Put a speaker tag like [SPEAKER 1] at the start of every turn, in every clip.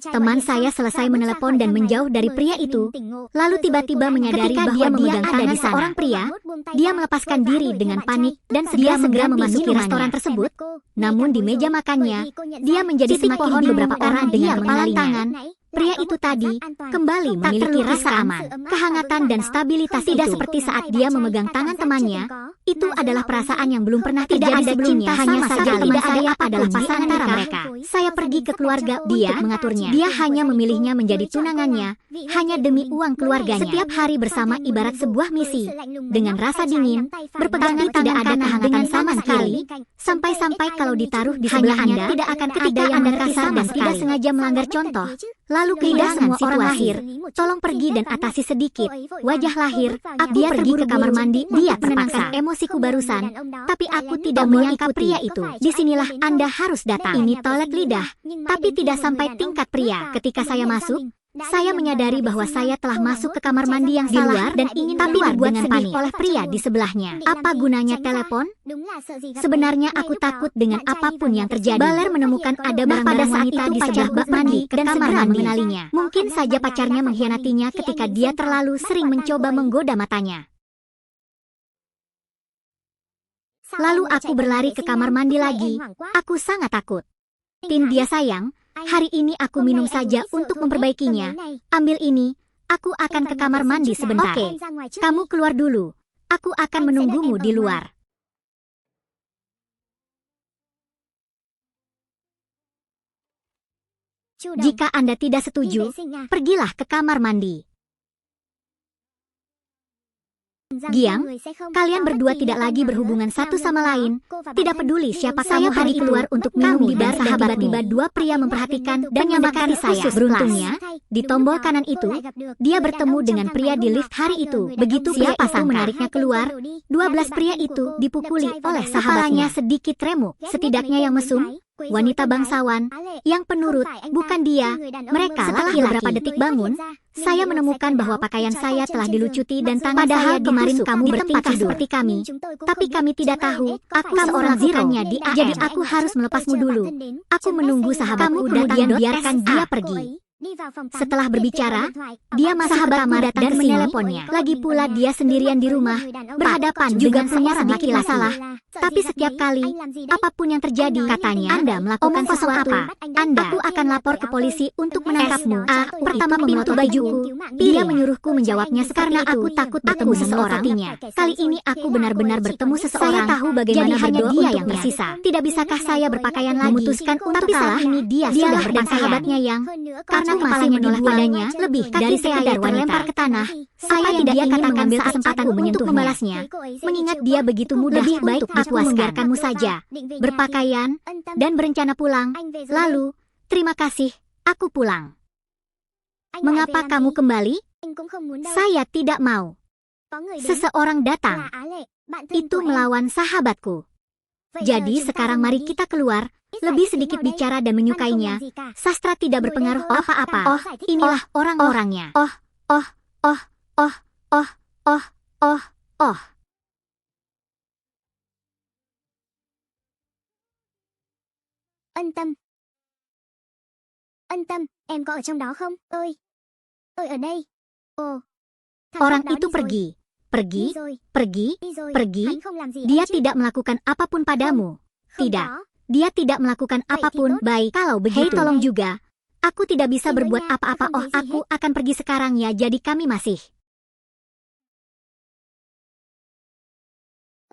[SPEAKER 1] Teman saya selesai menelepon dan menjauh dari pria itu, lalu tiba-tiba menyadari bahwa dia ada di seorang pria. Dia melepaskan diri dengan panik dan segera memasuki restoran tersebut. Namun di meja makannya, dia menjadi semakin beberapa orang dengan kepalan tangan. Pria itu tadi kembali memiliki rasa aman, kehangatan dan stabilitas tidak seperti saat dia memegang tangan temannya. Itu adalah perasaan yang belum pernah terjadi sebelumnya. Hanya saja tidak ada apa dalam pasangan antara mereka. Saya pergi ke keluarga dia mengaturnya. Dia hanya memilihnya menjadi tunangannya hanya demi uang keluarganya. Setiap hari bersama ibarat sebuah misi. Dengan rasa dingin, berpegangan tidak ada kehangatan sama sekali. Sampai-sampai kalau ditaruh di sebelah Anda, tidak akan ada yang kasar dan tidak sengaja melanggar contoh. Lalu kehilangan semua orang lahir. Tolong pergi dan atasi sedikit. Wajah lahir. Dia pergi ke kamar mandi. Dia menenangkan emosiku barusan. Tapi aku tidak menyangka pria itu. Disinilah Anda harus datang. Ini toilet lidah. Tapi tidak sampai tingkat pria. Ketika saya masuk, saya menyadari bahwa saya telah masuk ke kamar mandi yang salah dan ingin keluar dengan panik oleh pria di sebelahnya. Apa gunanya telepon? Sebenarnya aku takut dengan apapun yang terjadi. Baler menemukan ada barang-barang wanita di sebelah bak mandi dan segera mengenalinya. Mungkin saja pacarnya mengkhianatinya ketika dia terlalu sering mencoba menggoda matanya. Lalu aku berlari ke kamar mandi lagi. Aku sangat takut. Tin dia sayang. Hari ini aku minum saja untuk memperbaikinya. Ambil ini, aku akan ke kamar mandi sebentar. Oke, kamu keluar dulu. Aku akan menunggumu di luar. Jika Anda tidak setuju, pergilah ke kamar mandi. Giang, kalian berdua tidak lagi berhubungan satu sama lain. Tidak peduli siapa saya hari keluar untuk minum di bar dan tiba-tiba dua pria memperhatikan dan mendekati saya. Beruntungnya, di tombol kanan itu, dia bertemu dengan pria di lift hari itu. Begitu siapa sangka menariknya keluar, 12 pria itu dipukuli oleh sahabatnya sedikit remuk. Setidaknya yang mesum, wanita bangsawan, yang penurut, bukan dia. Mereka laki beberapa detik bangun. Saya menemukan bahwa pakaian saya telah dilucuti dan tangan saya kemarin kamu bertingkah seperti kami. Tapi kami tidak tahu, aku seorang zirannya di AM. Jadi aku harus melepasmu dulu. Aku menunggu sahabatku kemudian biarkan dia pergi. Setelah berbicara, dia masuk ke kamar dan meneleponnya. Lagi pula dia sendirian di rumah, berhadapan dengan seorang laki-laki. Tapi setiap kali, apapun yang terjadi, katanya, Anda melakukan sesuatu. Aku akan lapor ke polisi untuk menangkapmu. Pertama memelototi bajuku. Dia menyuruhku menjawabnya karena aku takut bertemu seseorang. Kali ini aku benar-benar bertemu seseorang. Saya tahu bagaimana hanya dia yang tersisa. Tidak bisakah saya berpakaian lagi? Memutuskan untuk salah. Ini dia sudah berpakaiannya yang karena kepalanya menoleh padanya lebih dari sekedar terlempar ke tanah. Saya tidak ingin mengambil kesempatan untuk membalasnya. Mengingat dia begitu mudah, lebih baik aku membiarkanmu saja berpakaian dan berencana pulang. Lalu, terima kasih, aku pulang. Mengapa kamu kembali? Saya tidak mau. Seseorang datang. Itu melawan sahabatku. Jadi sekarang mari kita keluar. Lebih sedikit bicara dan menyukainya. Sastra tidak berpengaruh apa-apa. Inilah orang-orangnya. Oh.
[SPEAKER 2] Ân tâm, em có ở trong đó không? Tôi ở đây.
[SPEAKER 1] Orang itu pergi. Pergi. Dia tidak melakukan apapun padamu. Tidak. Dia tidak melakukan apapun. Baik, kalau begitu. Hei, tolong juga. Aku tidak bisa berbuat apa-apa. Aku akan pergi sekarang ya. Jadi kami masih.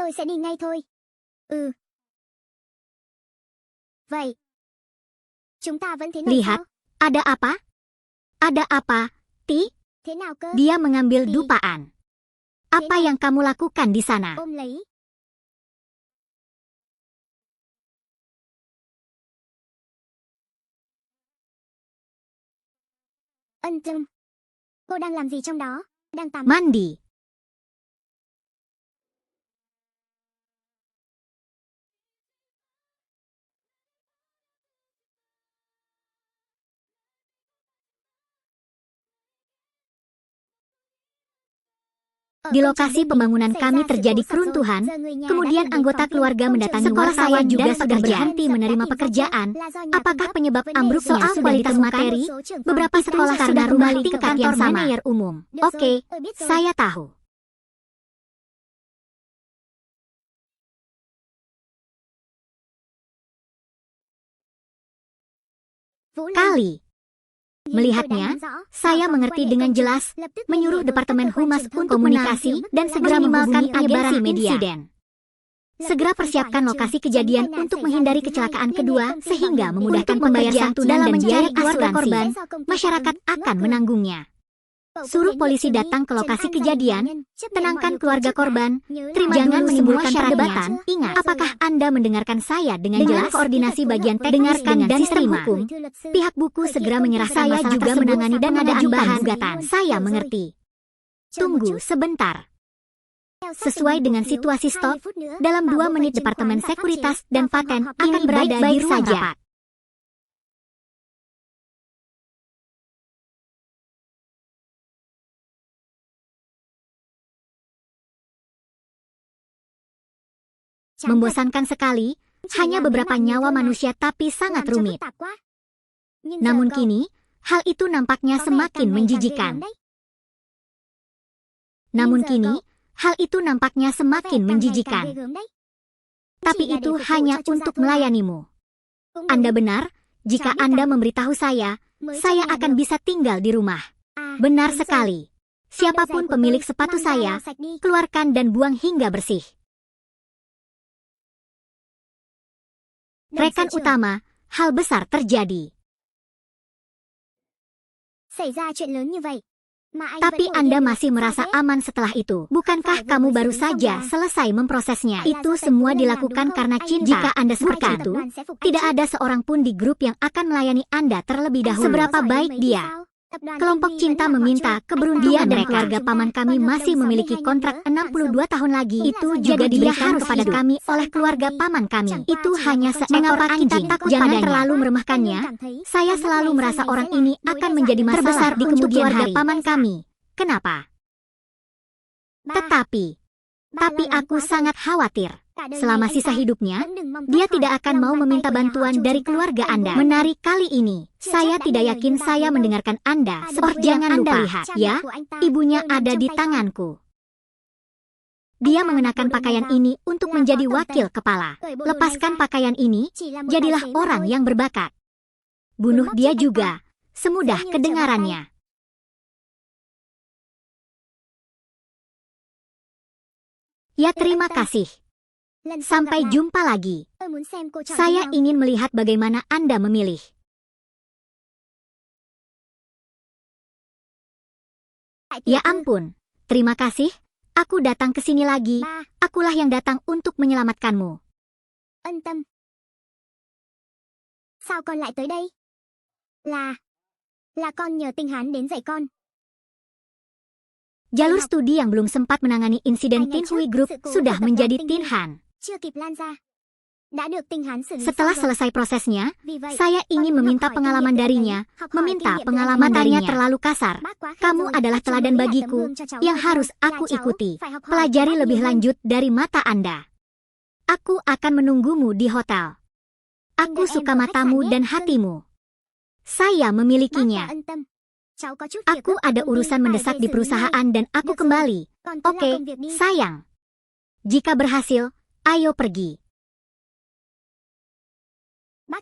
[SPEAKER 2] Tôi sẽ đi ngay thôi. Vậy, chúng ta vẫn thế này.
[SPEAKER 1] Lihat, ada apa? Ada apa, Ti?
[SPEAKER 2] Thế nào cơ?
[SPEAKER 1] Dia mengambil dupaan. Apa yang kamu lakukan di sana?
[SPEAKER 2] Ôm lấy. Ân tâm, cô đang làm gì trong đó? Đang tắm.
[SPEAKER 1] Mandi. Di lokasi pembangunan kami terjadi keruntuhan, kemudian anggota keluarga mendatangi sekolah saya juga sudah berhenti menerima pekerjaan. Apakah penyebab ambruknya
[SPEAKER 2] Soal
[SPEAKER 1] sudah
[SPEAKER 2] kualitas
[SPEAKER 1] ditemukan?
[SPEAKER 2] materi,
[SPEAKER 1] Beberapa sekolah sudah kembali ke kantor manajer umum. Oke, saya tahu. Kali melihatnya, saya mengerti dengan jelas, menyuruh Departemen Humas untuk komunikasi dan segera minimalkan penyebaran insiden. Segera persiapkan lokasi kejadian untuk menghindari kecelakaan kedua sehingga memudahkan pembayar santunan dan biaya keluarga korban. Masyarakat akan menanggungnya. Suruh polisi datang ke lokasi kejadian, tenangkan keluarga korban, jangan menimbulkan perdebatan. Ingat, apakah Anda mendengarkan saya dengan jelas? Koordinasi bagian teknis dengan sistem hukum. Pihak buku segera menyerahkan saya juga menangani dan ada bahan gugatan. Saya mengerti. Tunggu sebentar. Sesuai dengan situasi stok, dalam 2 menit Departemen Sekuritas dan Paten akan berada di ruang rapat. Membosankan sekali, hanya beberapa nyawa manusia tapi sangat rumit. Namun kini, hal itu nampaknya semakin menjijikan. Tapi itu hanya untuk melayanimu. Anda benar, jika Anda memberitahu saya akan bisa tinggal di rumah. Benar sekali. Siapapun pemilik sepatu saya, keluarkan dan buang hingga bersih. Rekan utama, hal besar terjadi. Tapi Anda masih merasa aman setelah itu. Bukankah kamu baru saja selesai memprosesnya? Itu semua dilakukan karena cinta. Jika Anda seperti itu, tidak ada seorang pun di grup yang akan melayani Anda terlebih dahulu. Seberapa baik dia? Kelompok cinta meminta keberuntungan dan keluarga paman kami masih memiliki kontrak 62 tahun lagi. Itu juga diberikan kepada kami oleh keluarga paman kami. Itu hanya seekor anjing. Jangan terlalu meremehkannya. Saya selalu merasa orang ini akan menjadi masalah terbesar di kemudian hari. Paman kami. Kenapa? Tapi aku sangat khawatir. Selama sisa hidupnya, dia tidak akan mau meminta bantuan dari keluarga Anda. Menarik kali ini, saya tidak yakin saya mendengarkan Anda. Jangan lupa, lihat, ya, ibunya ada di tanganku. Dia mengenakan pakaian ini untuk menjadi wakil kepala. Lepaskan pakaian ini, jadilah orang yang berbakat. Bunuh dia juga, semudah kedengarannya. Ya, terima kasih. Sampai jumpa lagi. Saya ingin melihat bagaimana Anda memilih. Ya ampun, terima kasih. Aku datang ke sini lagi. Akulah yang datang untuk menyelamatkanmu.
[SPEAKER 2] Sao con lại tới đây? Là con nhờ Tinh Hán đến dạy con.
[SPEAKER 1] Jalur studi yang belum sempat menangani insiden Tin Hui Group sudah menjadi Tin Han. Setelah selesai prosesnya, saya ingin meminta pengalaman darinya, meminta pengalaman darinya terlalu kasar. Kamu adalah teladan bagiku, yang harus aku ikuti. Pelajari lebih lanjut dari mata Anda. Aku akan menunggumu di hotel. Aku suka matamu dan hatimu. Saya memilikinya. Aku ada urusan mendesak di perusahaan dan aku kembali. Oke, sayang. Jika berhasil, ayo pergi.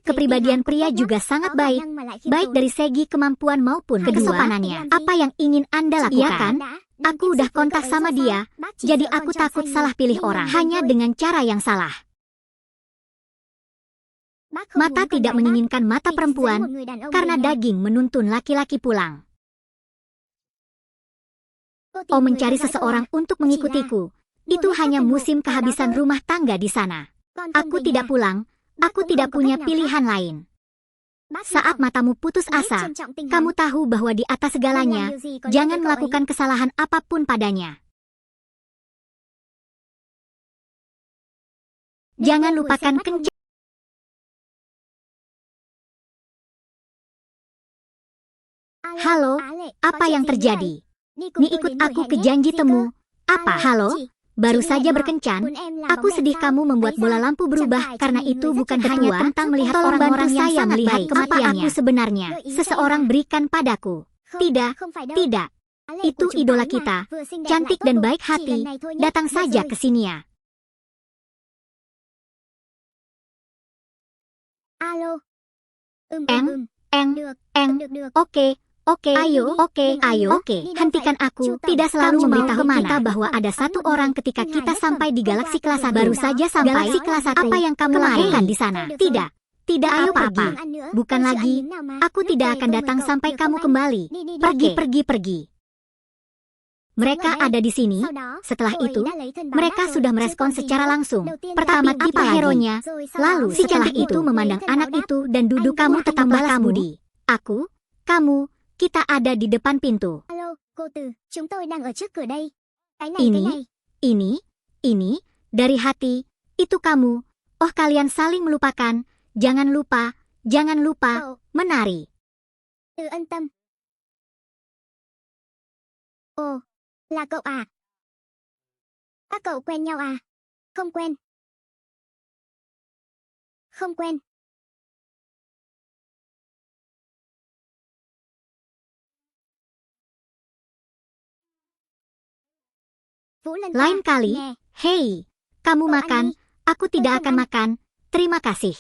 [SPEAKER 1] Kepribadian pria juga sangat baik, baik dari segi kemampuan maupun kesopanannya. Apa yang ingin Anda lakukan? Iya kan? Aku udah kontak sama dia, jadi aku takut salah pilih orang hanya dengan cara yang salah. Mata tidak menginginkan mata perempuan, karena daging menuntun laki-laki pulang. Oh, mencari seseorang untuk mengikutiku. Itu hanya musim kehabisan rumah tangga di sana. Aku tidak pulang. Aku tidak punya pilihan lain. Saat matamu putus asa, kamu tahu bahwa di atas segalanya, jangan melakukan kesalahan apapun padanya. Jangan lupakan kencang. Halo, apa yang terjadi? Ni ikut aku ke janji temu. Apa? Halo? Baru saja berkencan. Aku sedih kamu membuat bola lampu berubah karena itu bukan hanya tentang melihat orang-orang yang saya melihat kematiannya. Apa aku sebenarnya seseorang berikan padaku? Tidak, tidak. Itu idola kita, cantik dan baik hati. Datang saja ke sini ya.
[SPEAKER 2] Alo.
[SPEAKER 1] Oke, ayo, hentikan aku. Tidak selalu memberitahu kita bahwa ada satu orang ketika kita sampai di galaksi kelas 1. Baru saja sampai galaksi kelas 1. Apa yang kamu lakukan di sana? Tidak, ayo pergi. Bukan lagi. Aku tidak akan datang sampai kamu kembali. Pergi. Mereka ada di sini. Setelah itu, mereka sudah merespon secara langsung. Pertama tipe hero-nya. Lalu setelah itu memandang anak itu dan duduk kamu tetap balas budi. Aku, kamu, kita ada di depan pintu. Ini, dari hati, itu kamu. Oh, kalian saling melupakan. Jangan lupa, menari.
[SPEAKER 2] Ồ, là cậu à? Các cậu quen nhau à? Không quen. Không quen.
[SPEAKER 1] Lain kali, hei, kamu makan, aku tidak akan makan. Terima kasih.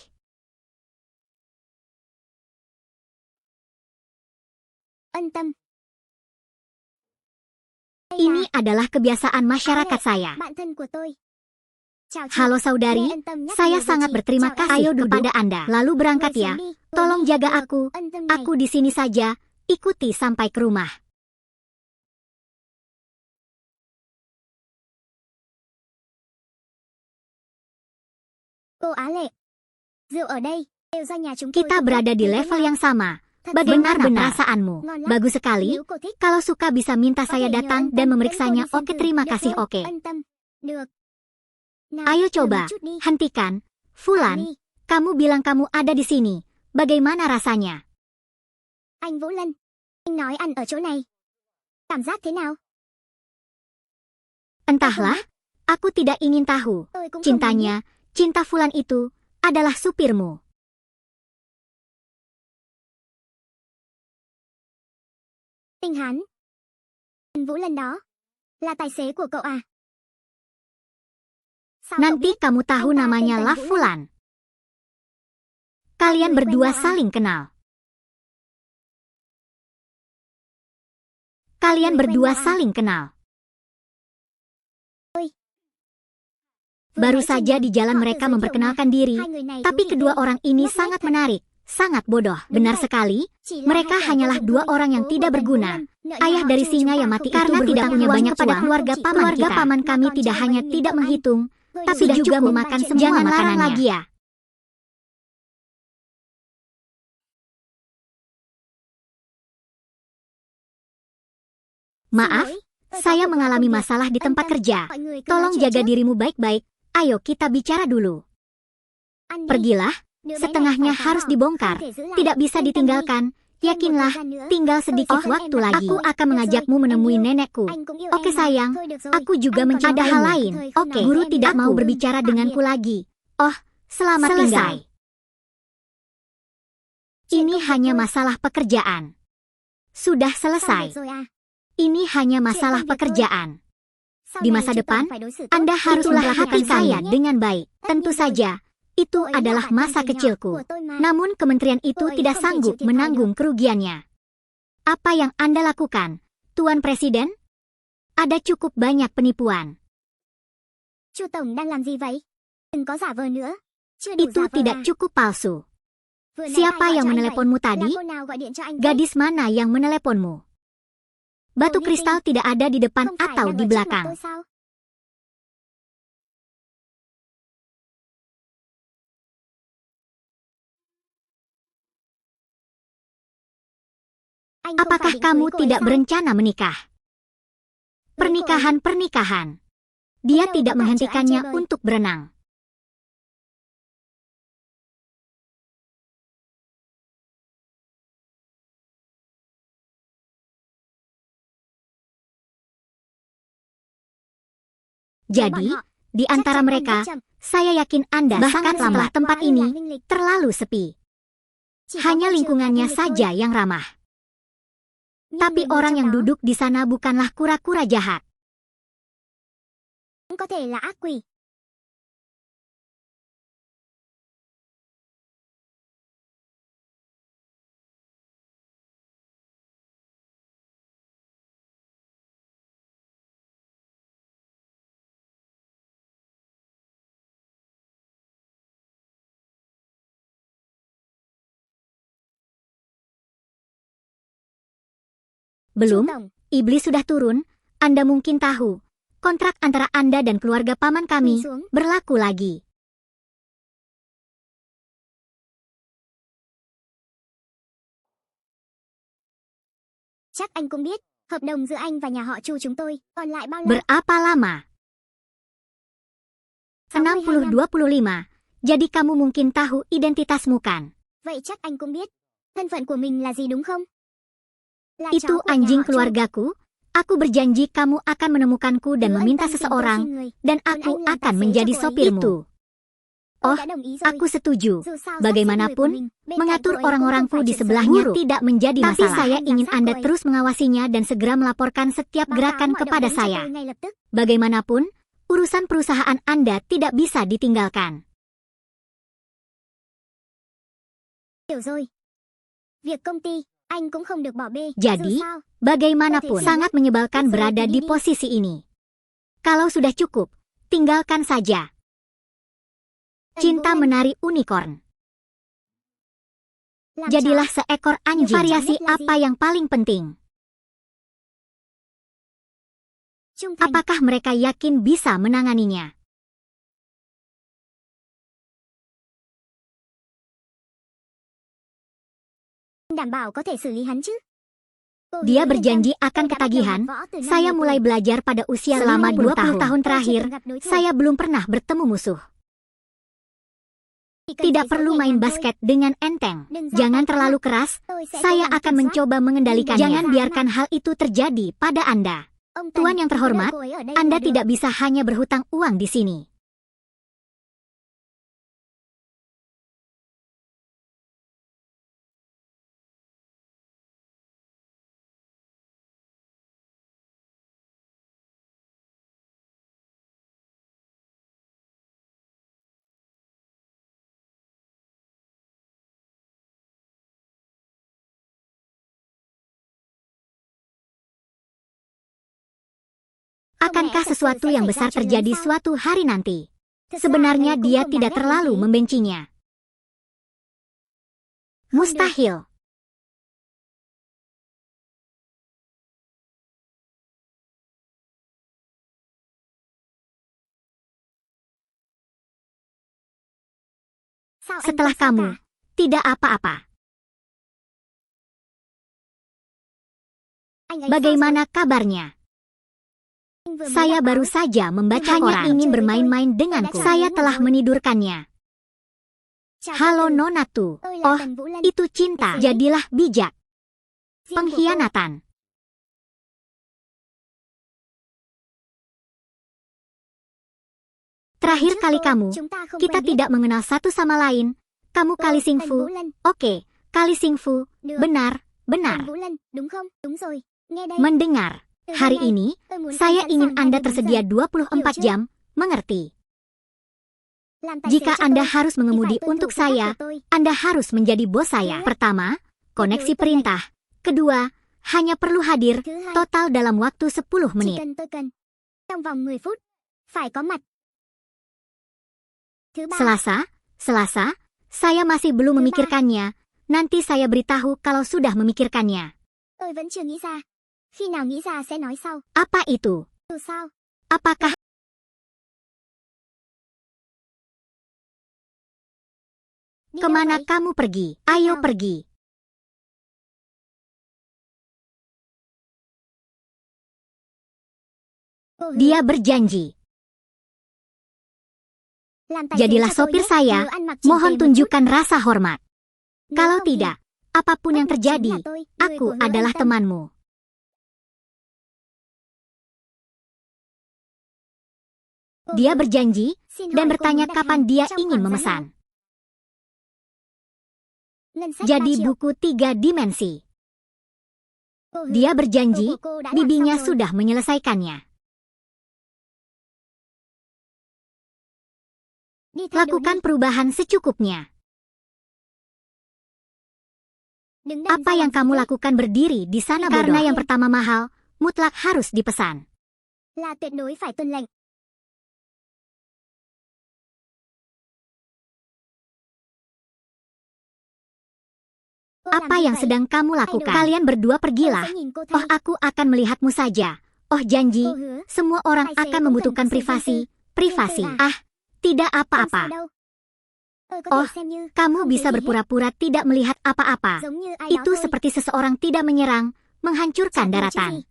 [SPEAKER 1] Ini adalah kebiasaan masyarakat saya. Halo saudari, saya sangat berterima kasih kepada Anda. Lalu berangkat ya. Tolong jaga aku. Aku di sini saja. Ikuti sampai ke rumah. Kita berada di level yang sama. Bagaimana perasaanmu? Bagus sekali. Kalau suka bisa minta saya datang dan memeriksanya. Oke, terima kasih. Oke. Ayo coba, hentikan. Fulan, kamu bilang kamu ada di sini. Bagaimana rasanya?
[SPEAKER 2] Anh Vũ Lân, anh nói anh ở chỗ này. Cảm giác thế nào?
[SPEAKER 1] Entahlah, aku tidak ingin tahu. Cintanya, cinta Fulan itu, adalah supirmu.
[SPEAKER 2] Tinh Hán. Anh Vũ Lân đó, là tài xế của cậu à?
[SPEAKER 1] Nanti kamu tahu namanya La Fulan. Kalian berdua saling kenal. Baru saja di jalan mereka memperkenalkan diri, tapi kedua orang ini sangat menarik, sangat bodoh. Benar sekali, mereka hanyalah dua orang yang tidak berguna. Ayah dari singa yang mati karena tidak punya banyak pada keluarga paman kami tidak hanya tidak menghitung, tapi juga memakan semua makanannya. Lagi ya. Maaf, saya mengalami masalah di tempat kerja. Tolong jaga dirimu baik-baik. Ayo kita bicara dulu. Pergilah, setengahnya harus dibongkar. Tidak bisa ditinggalkan. Yakinlah, tinggal sedikit waktu lagi. Aku akan mengajakmu menemui nenekku. Oke sayang, aku juga ada hal lain. Oke, guru tidak mau berbicara denganku lagi. Oh, selamat tinggal. Ini hanya masalah pekerjaan. Sudah selesai. Ini hanya masalah pekerjaan. Di masa depan, Anda harus memperlakukan saya dengan baik. Tentu saja, itu adalah masa kecilku. Namun kementerian itu tidak sanggup menanggung kerugiannya. Apa yang Anda lakukan, Tuan Presiden? Ada cukup banyak penipuan. Itu tidak cukup palsu. Siapa yang meneleponmu tadi? Gadis mana yang meneleponmu? Batu kristal tidak ada di depan atau di belakang. Apakah kamu tidak berencana menikah? Pernikahan. Dia tidak menghentikannya untuk berenang. Jadi, di antara mereka, saya yakin Anda sangat lambat. Tempat ini terlalu sepi. Hanya lingkungannya saja yang ramah. Tapi orang yang duduk di sana bukanlah kura-kura jahat.
[SPEAKER 2] Có thể là ác quỷ.
[SPEAKER 1] Belum,
[SPEAKER 2] Chủ tổng,
[SPEAKER 1] iblis sudah turun. Anda mungkin tahu, kontrak antara Anda dan keluarga paman
[SPEAKER 2] quỳ
[SPEAKER 1] kami
[SPEAKER 2] xuống.
[SPEAKER 1] berlaku lagi.
[SPEAKER 2] Chắc anh cũng biết, hợp đồng giữa anh và nhà họ Chu chúng tôi còn lại bao lâu?
[SPEAKER 1] Berapa lama? 60-25. Jadi kamu mungkin tahu identitasmu kan?
[SPEAKER 2] Vậy chắc anh cũng biết, thân phận của mình là gì đúng không? Là
[SPEAKER 1] Itu
[SPEAKER 2] cháu của nhà
[SPEAKER 1] anjing
[SPEAKER 2] họ Chu.
[SPEAKER 1] keluargaku. Aku berjanji kamu akan menemukanku dan
[SPEAKER 2] Hứa
[SPEAKER 1] meminta
[SPEAKER 2] ân cần tìm
[SPEAKER 1] seseorang,
[SPEAKER 2] tôi xin người.
[SPEAKER 1] dan
[SPEAKER 2] Còn
[SPEAKER 1] aku
[SPEAKER 2] anh làm
[SPEAKER 1] akan
[SPEAKER 2] tài xế
[SPEAKER 1] menjadi
[SPEAKER 2] cho cô ấy.
[SPEAKER 1] sopirmu.
[SPEAKER 2] Tôi
[SPEAKER 1] Oh,
[SPEAKER 2] đã đồng ý rồi.
[SPEAKER 1] Aku setuju.
[SPEAKER 2] Dù sao sắp xếp
[SPEAKER 1] Bagaimanapun,
[SPEAKER 2] người của mình bên
[SPEAKER 1] mengatur
[SPEAKER 2] cạnh cô ấy
[SPEAKER 1] orang-orangku
[SPEAKER 2] cũng không
[SPEAKER 1] di
[SPEAKER 2] phải chuyện
[SPEAKER 1] sebelahnya
[SPEAKER 2] xấu.
[SPEAKER 1] tidak menjadi
[SPEAKER 2] Tapi
[SPEAKER 1] masalah. Saya
[SPEAKER 2] saya
[SPEAKER 1] ingin
[SPEAKER 2] giám sát
[SPEAKER 1] Anda
[SPEAKER 2] cô ấy.
[SPEAKER 1] terus mengawasinya dan segera melaporkan setiap
[SPEAKER 2] Báo cáo
[SPEAKER 1] gerakan
[SPEAKER 2] mọi
[SPEAKER 1] kepada
[SPEAKER 2] động tĩnh cho
[SPEAKER 1] saya.
[SPEAKER 2] tôi ngay lập tức.
[SPEAKER 1] Bagaimanapun, urusan perusahaan Anda tidak bisa ditinggalkan.
[SPEAKER 2] Hiểu rồi. Việc công ty, anh cũng không được bỏ bê.
[SPEAKER 1] Jadi,
[SPEAKER 2] Dù sao,
[SPEAKER 1] bagaimanapun, sangat menyebalkan berada di posisi ini. Kalau sudah cukup, tinggalkan saja.
[SPEAKER 2] anh
[SPEAKER 1] Cinta
[SPEAKER 2] Vũ Lân
[SPEAKER 1] menari unicorn.
[SPEAKER 2] làm
[SPEAKER 1] Jadilah seekor anjing.
[SPEAKER 2] Yang
[SPEAKER 1] Variasi
[SPEAKER 2] paling
[SPEAKER 1] apa yang paling penting?
[SPEAKER 2] chó trung thành.
[SPEAKER 1] Apakah mereka yakin bisa menanganinya?
[SPEAKER 2] Đảm bảo có thể xử lý hắn chứ. Cô
[SPEAKER 1] Dia
[SPEAKER 2] hứa yên
[SPEAKER 1] berjanji
[SPEAKER 2] tâm,
[SPEAKER 1] akan
[SPEAKER 2] tôi đã bắt đầu
[SPEAKER 1] ketagihan.
[SPEAKER 2] học võ từ năm
[SPEAKER 1] Saya
[SPEAKER 2] 10
[SPEAKER 1] mulai
[SPEAKER 2] tuổi.
[SPEAKER 1] belajar pada usia
[SPEAKER 2] Selama
[SPEAKER 1] 20 tahun
[SPEAKER 2] Tôi
[SPEAKER 1] terakhir.
[SPEAKER 2] chưa từng gặp đối thủ.
[SPEAKER 1] Saya belum pernah bertemu musuh.
[SPEAKER 2] Chỉ cần
[SPEAKER 1] Tidak
[SPEAKER 2] dạy dỗ
[SPEAKER 1] perlu
[SPEAKER 2] nhẹ
[SPEAKER 1] main
[SPEAKER 2] nhàng thôi.
[SPEAKER 1] basket dengan enteng.
[SPEAKER 2] Đừng ra
[SPEAKER 1] Jangan
[SPEAKER 2] tay quá
[SPEAKER 1] terlalu
[SPEAKER 2] nặng.
[SPEAKER 1] keras.
[SPEAKER 2] Tôi sẽ
[SPEAKER 1] Saya
[SPEAKER 2] cố gắng
[SPEAKER 1] akan
[SPEAKER 2] kiểm soát.
[SPEAKER 1] mencoba mengendalikannya.
[SPEAKER 2] Jangan
[SPEAKER 1] Jangan biarkan hal itu terjadi pada Anda.
[SPEAKER 2] Ông Tần,
[SPEAKER 1] Tuan yang
[SPEAKER 2] cứ đợi
[SPEAKER 1] terhormat,
[SPEAKER 2] cô ấy ở đây
[SPEAKER 1] Anda
[SPEAKER 2] là được.
[SPEAKER 1] tidak bisa hanya berhutang uang di sini. Akankah sesuatu yang besar terjadi suatu hari nanti?
[SPEAKER 2] Thực ra
[SPEAKER 1] Sebenarnya
[SPEAKER 2] anh cũng
[SPEAKER 1] dia
[SPEAKER 2] không
[SPEAKER 1] tidak
[SPEAKER 2] đáng ghét
[SPEAKER 1] terlalu
[SPEAKER 2] như thế.
[SPEAKER 1] membencinya. Mustahil.
[SPEAKER 2] Sao anh
[SPEAKER 1] Setelah
[SPEAKER 2] không sao
[SPEAKER 1] kamu,
[SPEAKER 2] cả?
[SPEAKER 1] tidak apa-apa.
[SPEAKER 2] Anh ấy sao
[SPEAKER 1] Bagaimana kabarnya?
[SPEAKER 2] rồi? Anh vừa mới
[SPEAKER 1] Saya
[SPEAKER 2] đọc
[SPEAKER 1] baru
[SPEAKER 2] báo.
[SPEAKER 1] saja membaca
[SPEAKER 2] Hanya
[SPEAKER 1] koran. Ingin bermain-main denganku.
[SPEAKER 2] Saya
[SPEAKER 1] Saya
[SPEAKER 2] ngủ
[SPEAKER 1] telah
[SPEAKER 2] rồi.
[SPEAKER 1] menidurkannya.
[SPEAKER 2] Chào
[SPEAKER 1] Halo
[SPEAKER 2] công tử.
[SPEAKER 1] Nonatu.
[SPEAKER 2] Tôi là
[SPEAKER 1] Oh,
[SPEAKER 2] Tần Vũ Lân.
[SPEAKER 1] itu cinta.
[SPEAKER 2] Isi.
[SPEAKER 1] Jadilah bijak.
[SPEAKER 2] Riêng của cô.
[SPEAKER 1] Pengkhianatan. Terakhir
[SPEAKER 2] Trước
[SPEAKER 1] kali
[SPEAKER 2] tôi,
[SPEAKER 1] kamu,
[SPEAKER 2] chúng ta không
[SPEAKER 1] kita
[SPEAKER 2] quen biết.
[SPEAKER 1] tidak mengenal satu sama lain. Kamu
[SPEAKER 2] Tôi,
[SPEAKER 1] Kali
[SPEAKER 2] Tần
[SPEAKER 1] Singfu.
[SPEAKER 2] Vũ Lân.
[SPEAKER 1] Oke, Kali Singfu.
[SPEAKER 2] Được.
[SPEAKER 1] Benar, benar.
[SPEAKER 2] Tần Vũ Lân, đúng không? Đúng rồi. Nghe đây.
[SPEAKER 1] Mendengar.
[SPEAKER 2] Từ hôm
[SPEAKER 1] Hari
[SPEAKER 2] nay,
[SPEAKER 1] ini,
[SPEAKER 2] tôi muốn
[SPEAKER 1] saya
[SPEAKER 2] anh
[SPEAKER 1] ingin
[SPEAKER 2] sẵn sàng
[SPEAKER 1] Anda
[SPEAKER 2] 24
[SPEAKER 1] tersedia
[SPEAKER 2] giờ.
[SPEAKER 1] 24
[SPEAKER 2] Hiểu chưa?
[SPEAKER 1] jam. Mengerti?
[SPEAKER 2] Làm tài xế
[SPEAKER 1] Jika
[SPEAKER 2] cho
[SPEAKER 1] Anda
[SPEAKER 2] tôi,
[SPEAKER 1] harus
[SPEAKER 2] thì
[SPEAKER 1] mengemudi
[SPEAKER 2] phải tuân thủ
[SPEAKER 1] untuk
[SPEAKER 2] quy tắc
[SPEAKER 1] saya,
[SPEAKER 2] của tôi.
[SPEAKER 1] Anda harus menjadi bos saya.
[SPEAKER 2] Thứ-
[SPEAKER 1] Pertama, koneksi
[SPEAKER 2] tuân lệnh.
[SPEAKER 1] perintah. Kedua, hanya perlu hadir
[SPEAKER 2] Thứ hai,
[SPEAKER 1] total dalam waktu 10
[SPEAKER 2] chỉ
[SPEAKER 1] menit.
[SPEAKER 2] cần tôi cần. Trong vòng 10 phút. Phải có mặt. Thứ ba,
[SPEAKER 1] Selasa, saya masih belum
[SPEAKER 2] Thứ ba.
[SPEAKER 1] memikirkannya. Nanti saya beritahu kalau sudah memikirkannya.
[SPEAKER 2] tôi vẫn chưa nghĩ ra. Khi nào nghĩ ra sẽ nói sau.
[SPEAKER 1] Apa itu?
[SPEAKER 2] Dù sao,
[SPEAKER 1] Apakah
[SPEAKER 2] đi đâu
[SPEAKER 1] kemana
[SPEAKER 2] vậy?
[SPEAKER 1] kamu pergi? Ayo
[SPEAKER 2] nào?
[SPEAKER 1] pergi.
[SPEAKER 2] Cô hứa
[SPEAKER 1] Dia berjanji.
[SPEAKER 2] làm tài xế
[SPEAKER 1] Jadilah
[SPEAKER 2] cho tôi
[SPEAKER 1] sopir
[SPEAKER 2] nhé.
[SPEAKER 1] saya.
[SPEAKER 2] Nhớ ăn mặc chỉnh
[SPEAKER 1] Mohon
[SPEAKER 2] tề một chút.
[SPEAKER 1] tunjukkan rasa hormat.
[SPEAKER 2] Nếu
[SPEAKER 1] Kalau
[SPEAKER 2] không thì,
[SPEAKER 1] tidak, apapun yang
[SPEAKER 2] bắt buộc chính
[SPEAKER 1] terjadi,
[SPEAKER 2] là tôi, người
[SPEAKER 1] aku
[SPEAKER 2] của Hứa
[SPEAKER 1] adalah
[SPEAKER 2] Ân Tâm.
[SPEAKER 1] temanmu. Dia berjanji dan bertanya kapan dia ingin memesan. Jadi buku 3 dimensi. Dia berjanji bibinya sudah menyelesaikannya. Lakukan perubahan secukupnya. Apa yang kamu lakukan berdiri di sana bodoh? Karena yang pertama mahal, mutlak harus dipesan. Apa yang sedang kamu lakukan? Kalian berdua pergilah. Oh, aku akan melihatmu saja. Oh, janji, semua orang akan membutuhkan privasi. Privasi. Ah, tidak apa-apa. Oh, kamu bisa berpura-pura tidak melihat apa-apa. Itu seperti seseorang tidak menyerang, menghancurkan daratan.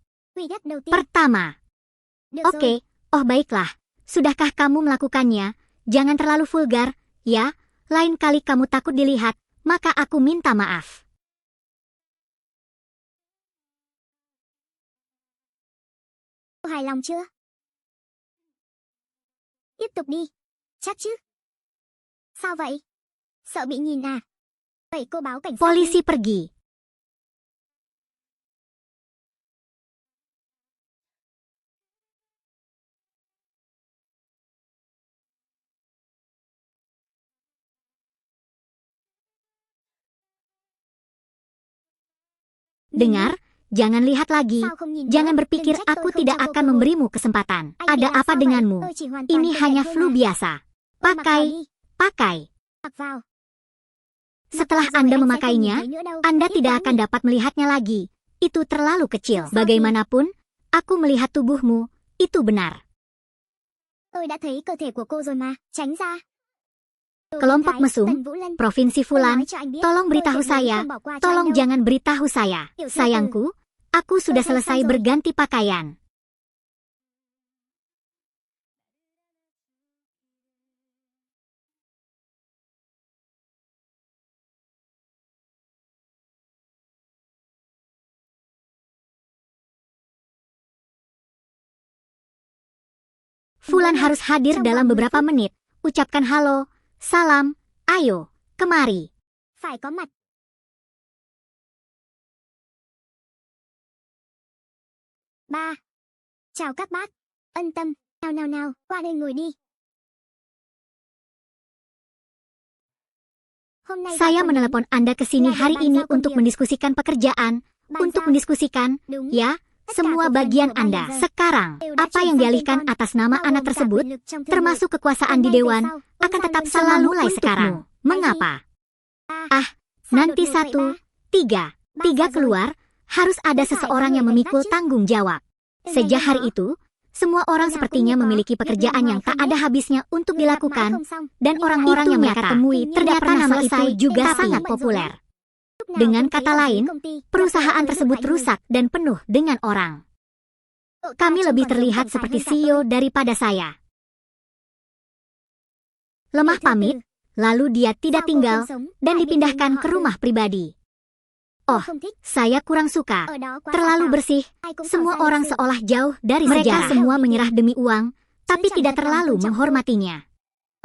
[SPEAKER 1] Pertama. Oke, oh baiklah. Sudahkah kamu melakukannya? Jangan terlalu vulgar, ya. Lain kali kamu takut dilihat, maka aku minta maaf.
[SPEAKER 2] Hài lòng chưa? Tiếp tục đi. Chắc chứ? Sao vậy? Sợ bị nhìn à? Vậy cô báo cảnh sát đi.
[SPEAKER 1] Polisi pergi. Dengar, jangan lihat lagi. Jangan berpikir aku tidak akan memberimu kesempatan. Ada apa denganmu? Ini hanya flu biasa. Pakai. Setelah Anda memakainya, Anda tidak akan dapat melihatnya lagi. Itu terlalu kecil. Bagaimanapun, aku melihat tubuhmu. Itu benar. Kelompok mesum, Provinsi Fulan, tolong beritahu saya. Tolong jangan beritahu saya. Sayangku, aku sudah selesai berganti pakaian. Fulan harus hadir dalam beberapa menit. Ucapkan halo, salam, ayo, kemari.
[SPEAKER 2] Phải có mặt. Ba. Chào các bác. Ân tâm. Nào, qua đây ngồi đi.
[SPEAKER 1] Saya menelepon Anda ke sini hari ini untuk mendiskusikan pekerjaan. Untuk mendiskusikan, ya, semua bagian Anda. Sekarang, apa yang dialihkan atas nama anak tersebut, termasuk kekuasaan di Dewan, akan tetap selalu mulai sekarang. Mengapa? Ah, nanti 1, 3 keluar, harus ada seseorang yang memikul tanggung jawab. Sejak hari itu, semua orang sepertinya memiliki pekerjaan yang tak ada habisnya untuk dilakukan, dan orang-orang yang mereka temui ternyata nama itu juga sangat populer. Dengan kata lain, perusahaan tersebut rusak dan penuh dengan orang. Kami lebih terlihat seperti CEO daripada saya. Lemah pamit, lalu dia tidak tinggal dan dipindahkan ke rumah pribadi. Oh, saya kurang suka. Terlalu bersih. Semua orang seolah jauh dari sejarah. Mereka semua menyerah demi uang, tapi tidak terlalu menghormatinya.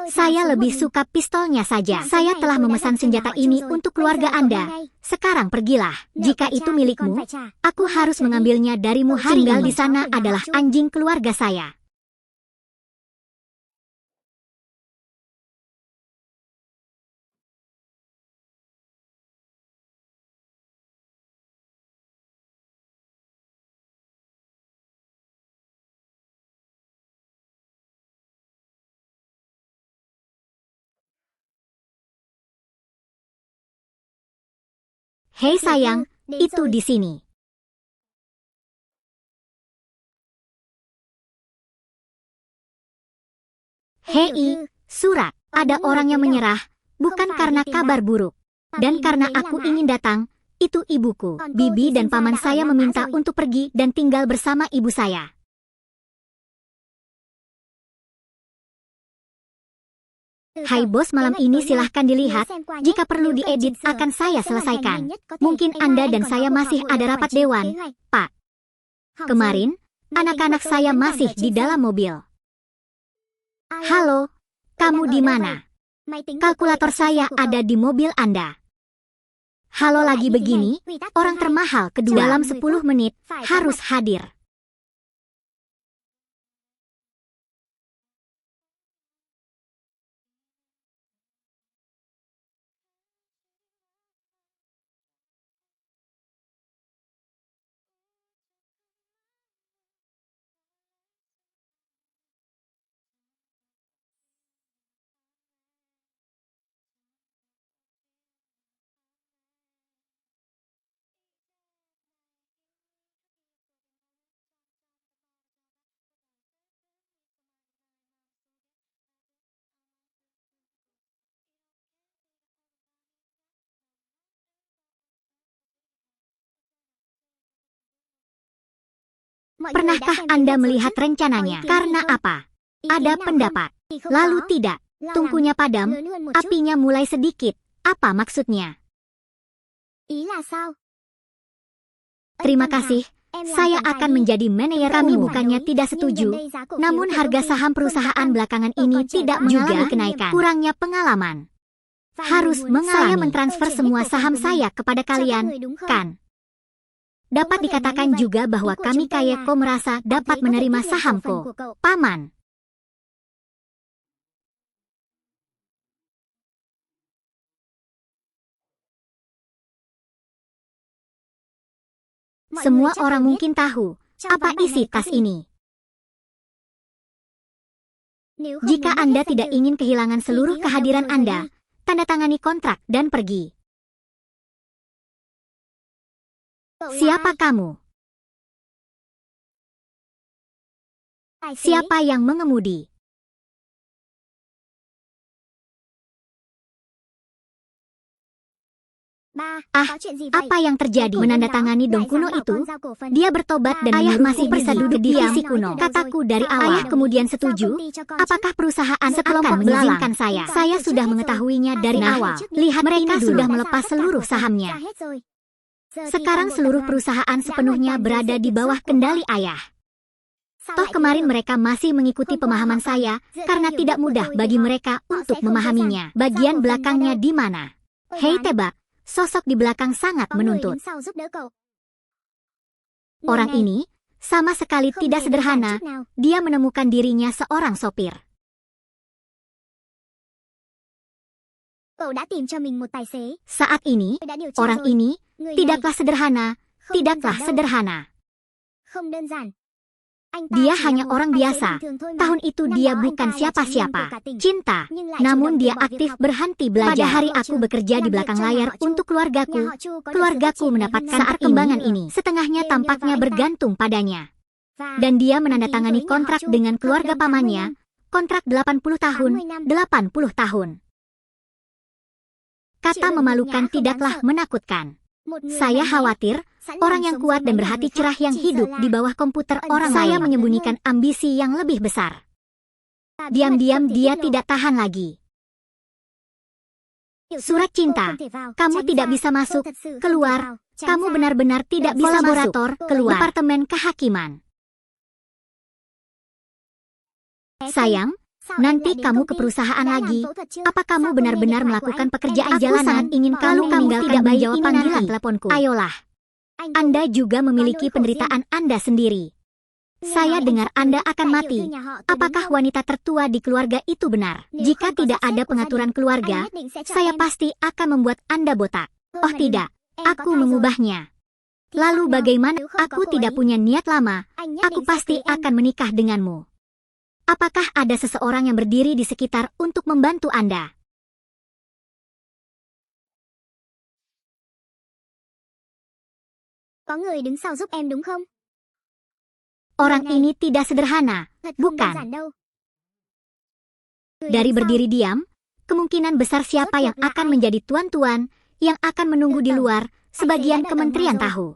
[SPEAKER 1] Saya lebih suka pistolnya saja. Saya telah memesan senjata ini untuk keluarga Anda. Sekarang pergilah. Jika itu milikmu, aku harus mengambilnya darimu hari ini. Tinggal di sana adalah anjing keluarga saya. Hei sayang, itu di sini. Hei, surat. Ada orang yang menyerah, bukan karena kabar buruk. Dan karena aku ingin datang, itu ibuku. Bibi dan paman saya meminta untuk pergi dan tinggal bersama ibu saya. Hai bos, malam ini silahkan dilihat. Jika perlu diedit akan saya selesaikan. Mungkin Anda dan saya masih ada rapat dewan, Pak. Kemarin, anak-anak saya masih di dalam mobil. Halo, kamu di mana? Kalkulator saya ada di mobil Anda. Halo lagi begini, orang termahal kedua dalam 10 menit harus hadir. Pernahkah Anda melihat rencananya? Karena apa? Ada pendapat. Lalu tidak. Tungkunya padam, apinya mulai sedikit. Apa maksudnya? Terima kasih. Saya akan menjadi manajer. Kami bukannya tidak setuju, namun harga saham perusahaan belakangan ini tidak mengalami kenaikan. Kurangnya pengalaman. Harus mengalami. Saya mentransfer semua saham saya kepada kalian, kan? Dapat dikatakan juga bahwa kami Kayeko merasa dapat menerima sahamku, Paman. Semua orang mungkin tahu apa isi tas ini. Jika Anda tidak ingin kehilangan seluruh kehadiran Anda, tanda tangani kontrak dan pergi. Siapa kamu? Siapa yang mengemudi? Apa yang terjadi? Menandatangani dong kuno itu? Dia bertobat dan ayah masih bisa duduk di divisi kuno. Kataku dari awal. Ayah kemudian setuju. Apakah perusahaan akan mengizinkan saya? Saya sudah mengetahuinya dari awal. Lihat, mereka sudah melepas seluruh sahamnya. Sekarang seluruh perusahaan sepenuhnya berada di bawah kendali ayah. Toh kemarin mereka masih mengikuti pemahaman saya karena tidak mudah bagi mereka untuk memahaminya. Bagian belakangnya di mana? Hei Tebak, sosok di belakang sangat menuntut. Orang ini sama sekali tidak sederhana. Dia menemukan dirinya seorang sopir. Saat ini, orang ini tidaklah sederhana, tidaklah sederhana. Dia hanya orang biasa. Tahun itu dia bukan siapa-siapa. Cinta, namun dia aktif berhenti belajar. Pada hari aku bekerja di belakang layar untuk keluargaku, keluargaku mendapatkan perkembangan ini. Setengahnya tampaknya bergantung padanya. Dan dia menandatangani kontrak dengan keluarga pamannya, kontrak 80 tahun, 80 tahun. Kata memalukan tidaklah menakutkan. Saya khawatir, orang yang kuat dan berhati cerah yang hidup di bawah komputer orang lain. Saya menyembunyikan ambisi yang lebih besar. Diam-diam dia tidak tahan lagi. Surat cinta, kamu tidak bisa masuk, keluar. Kamu benar-benar tidak bisa laborator, keluar. Departemen kehakiman. Sayang, nanti kamu ke perusahaan lagi. Apa kamu benar-benar melakukan pekerjaan jalanan? Aku sangat ingin kamu tidak menjawab panggilan teleponku. Ayolah. Anda juga memiliki penderitaan Anda sendiri. Saya dengar Anda akan mati. Apakah wanita tertua di keluarga itu benar? Jika tidak ada pengaturan keluarga, saya pasti akan membuat Anda botak. Oh tidak, aku mengubahnya. Lalu bagaimana? Aku tidak punya niat lama. Aku pasti akan menikah denganmu. Apakah ada seseorang yang berdiri di sekitar untuk membantu Anda? Orang ini tidak sederhana, bukan? Dari berdiri diam, kemungkinan besar siapa yang akan menjadi tuan-tuan yang akan menunggu di luar, sebagian kementerian tahu.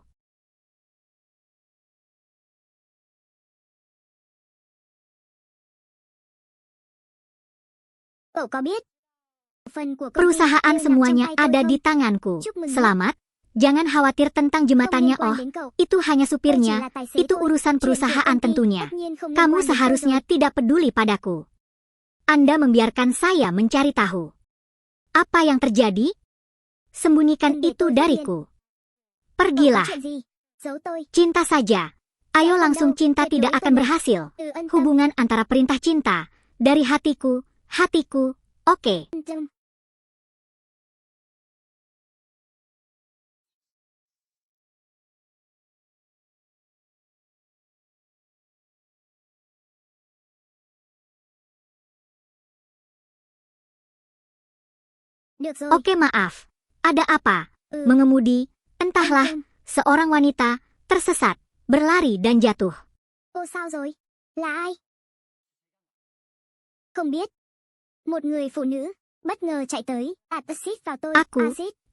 [SPEAKER 1] Perusahaan semuanya ada di tanganku. Selamat, jangan khawatir tentang jembatannya. Oh, itu hanya supirnya, itu urusan perusahaan tentunya. Kamu seharusnya tidak peduli padaku. Anda membiarkan saya mencari tahu. Apa yang terjadi? Sembunyikan itu dariku. Pergilah. Cinta saja. Ayo langsung, cinta tidak akan berhasil. Hubungan antara perintah cinta. Dari hatiku, oke. Oke, maaf. Ada apa? Mengemudi, entahlah, seorang wanita, tersesat, berlari dan jatuh.
[SPEAKER 2] Ô sao rồi? Là ai? Không biết. Một người phụ nữ bất ngờ chạy tới, axit vào tôi.
[SPEAKER 1] Aku.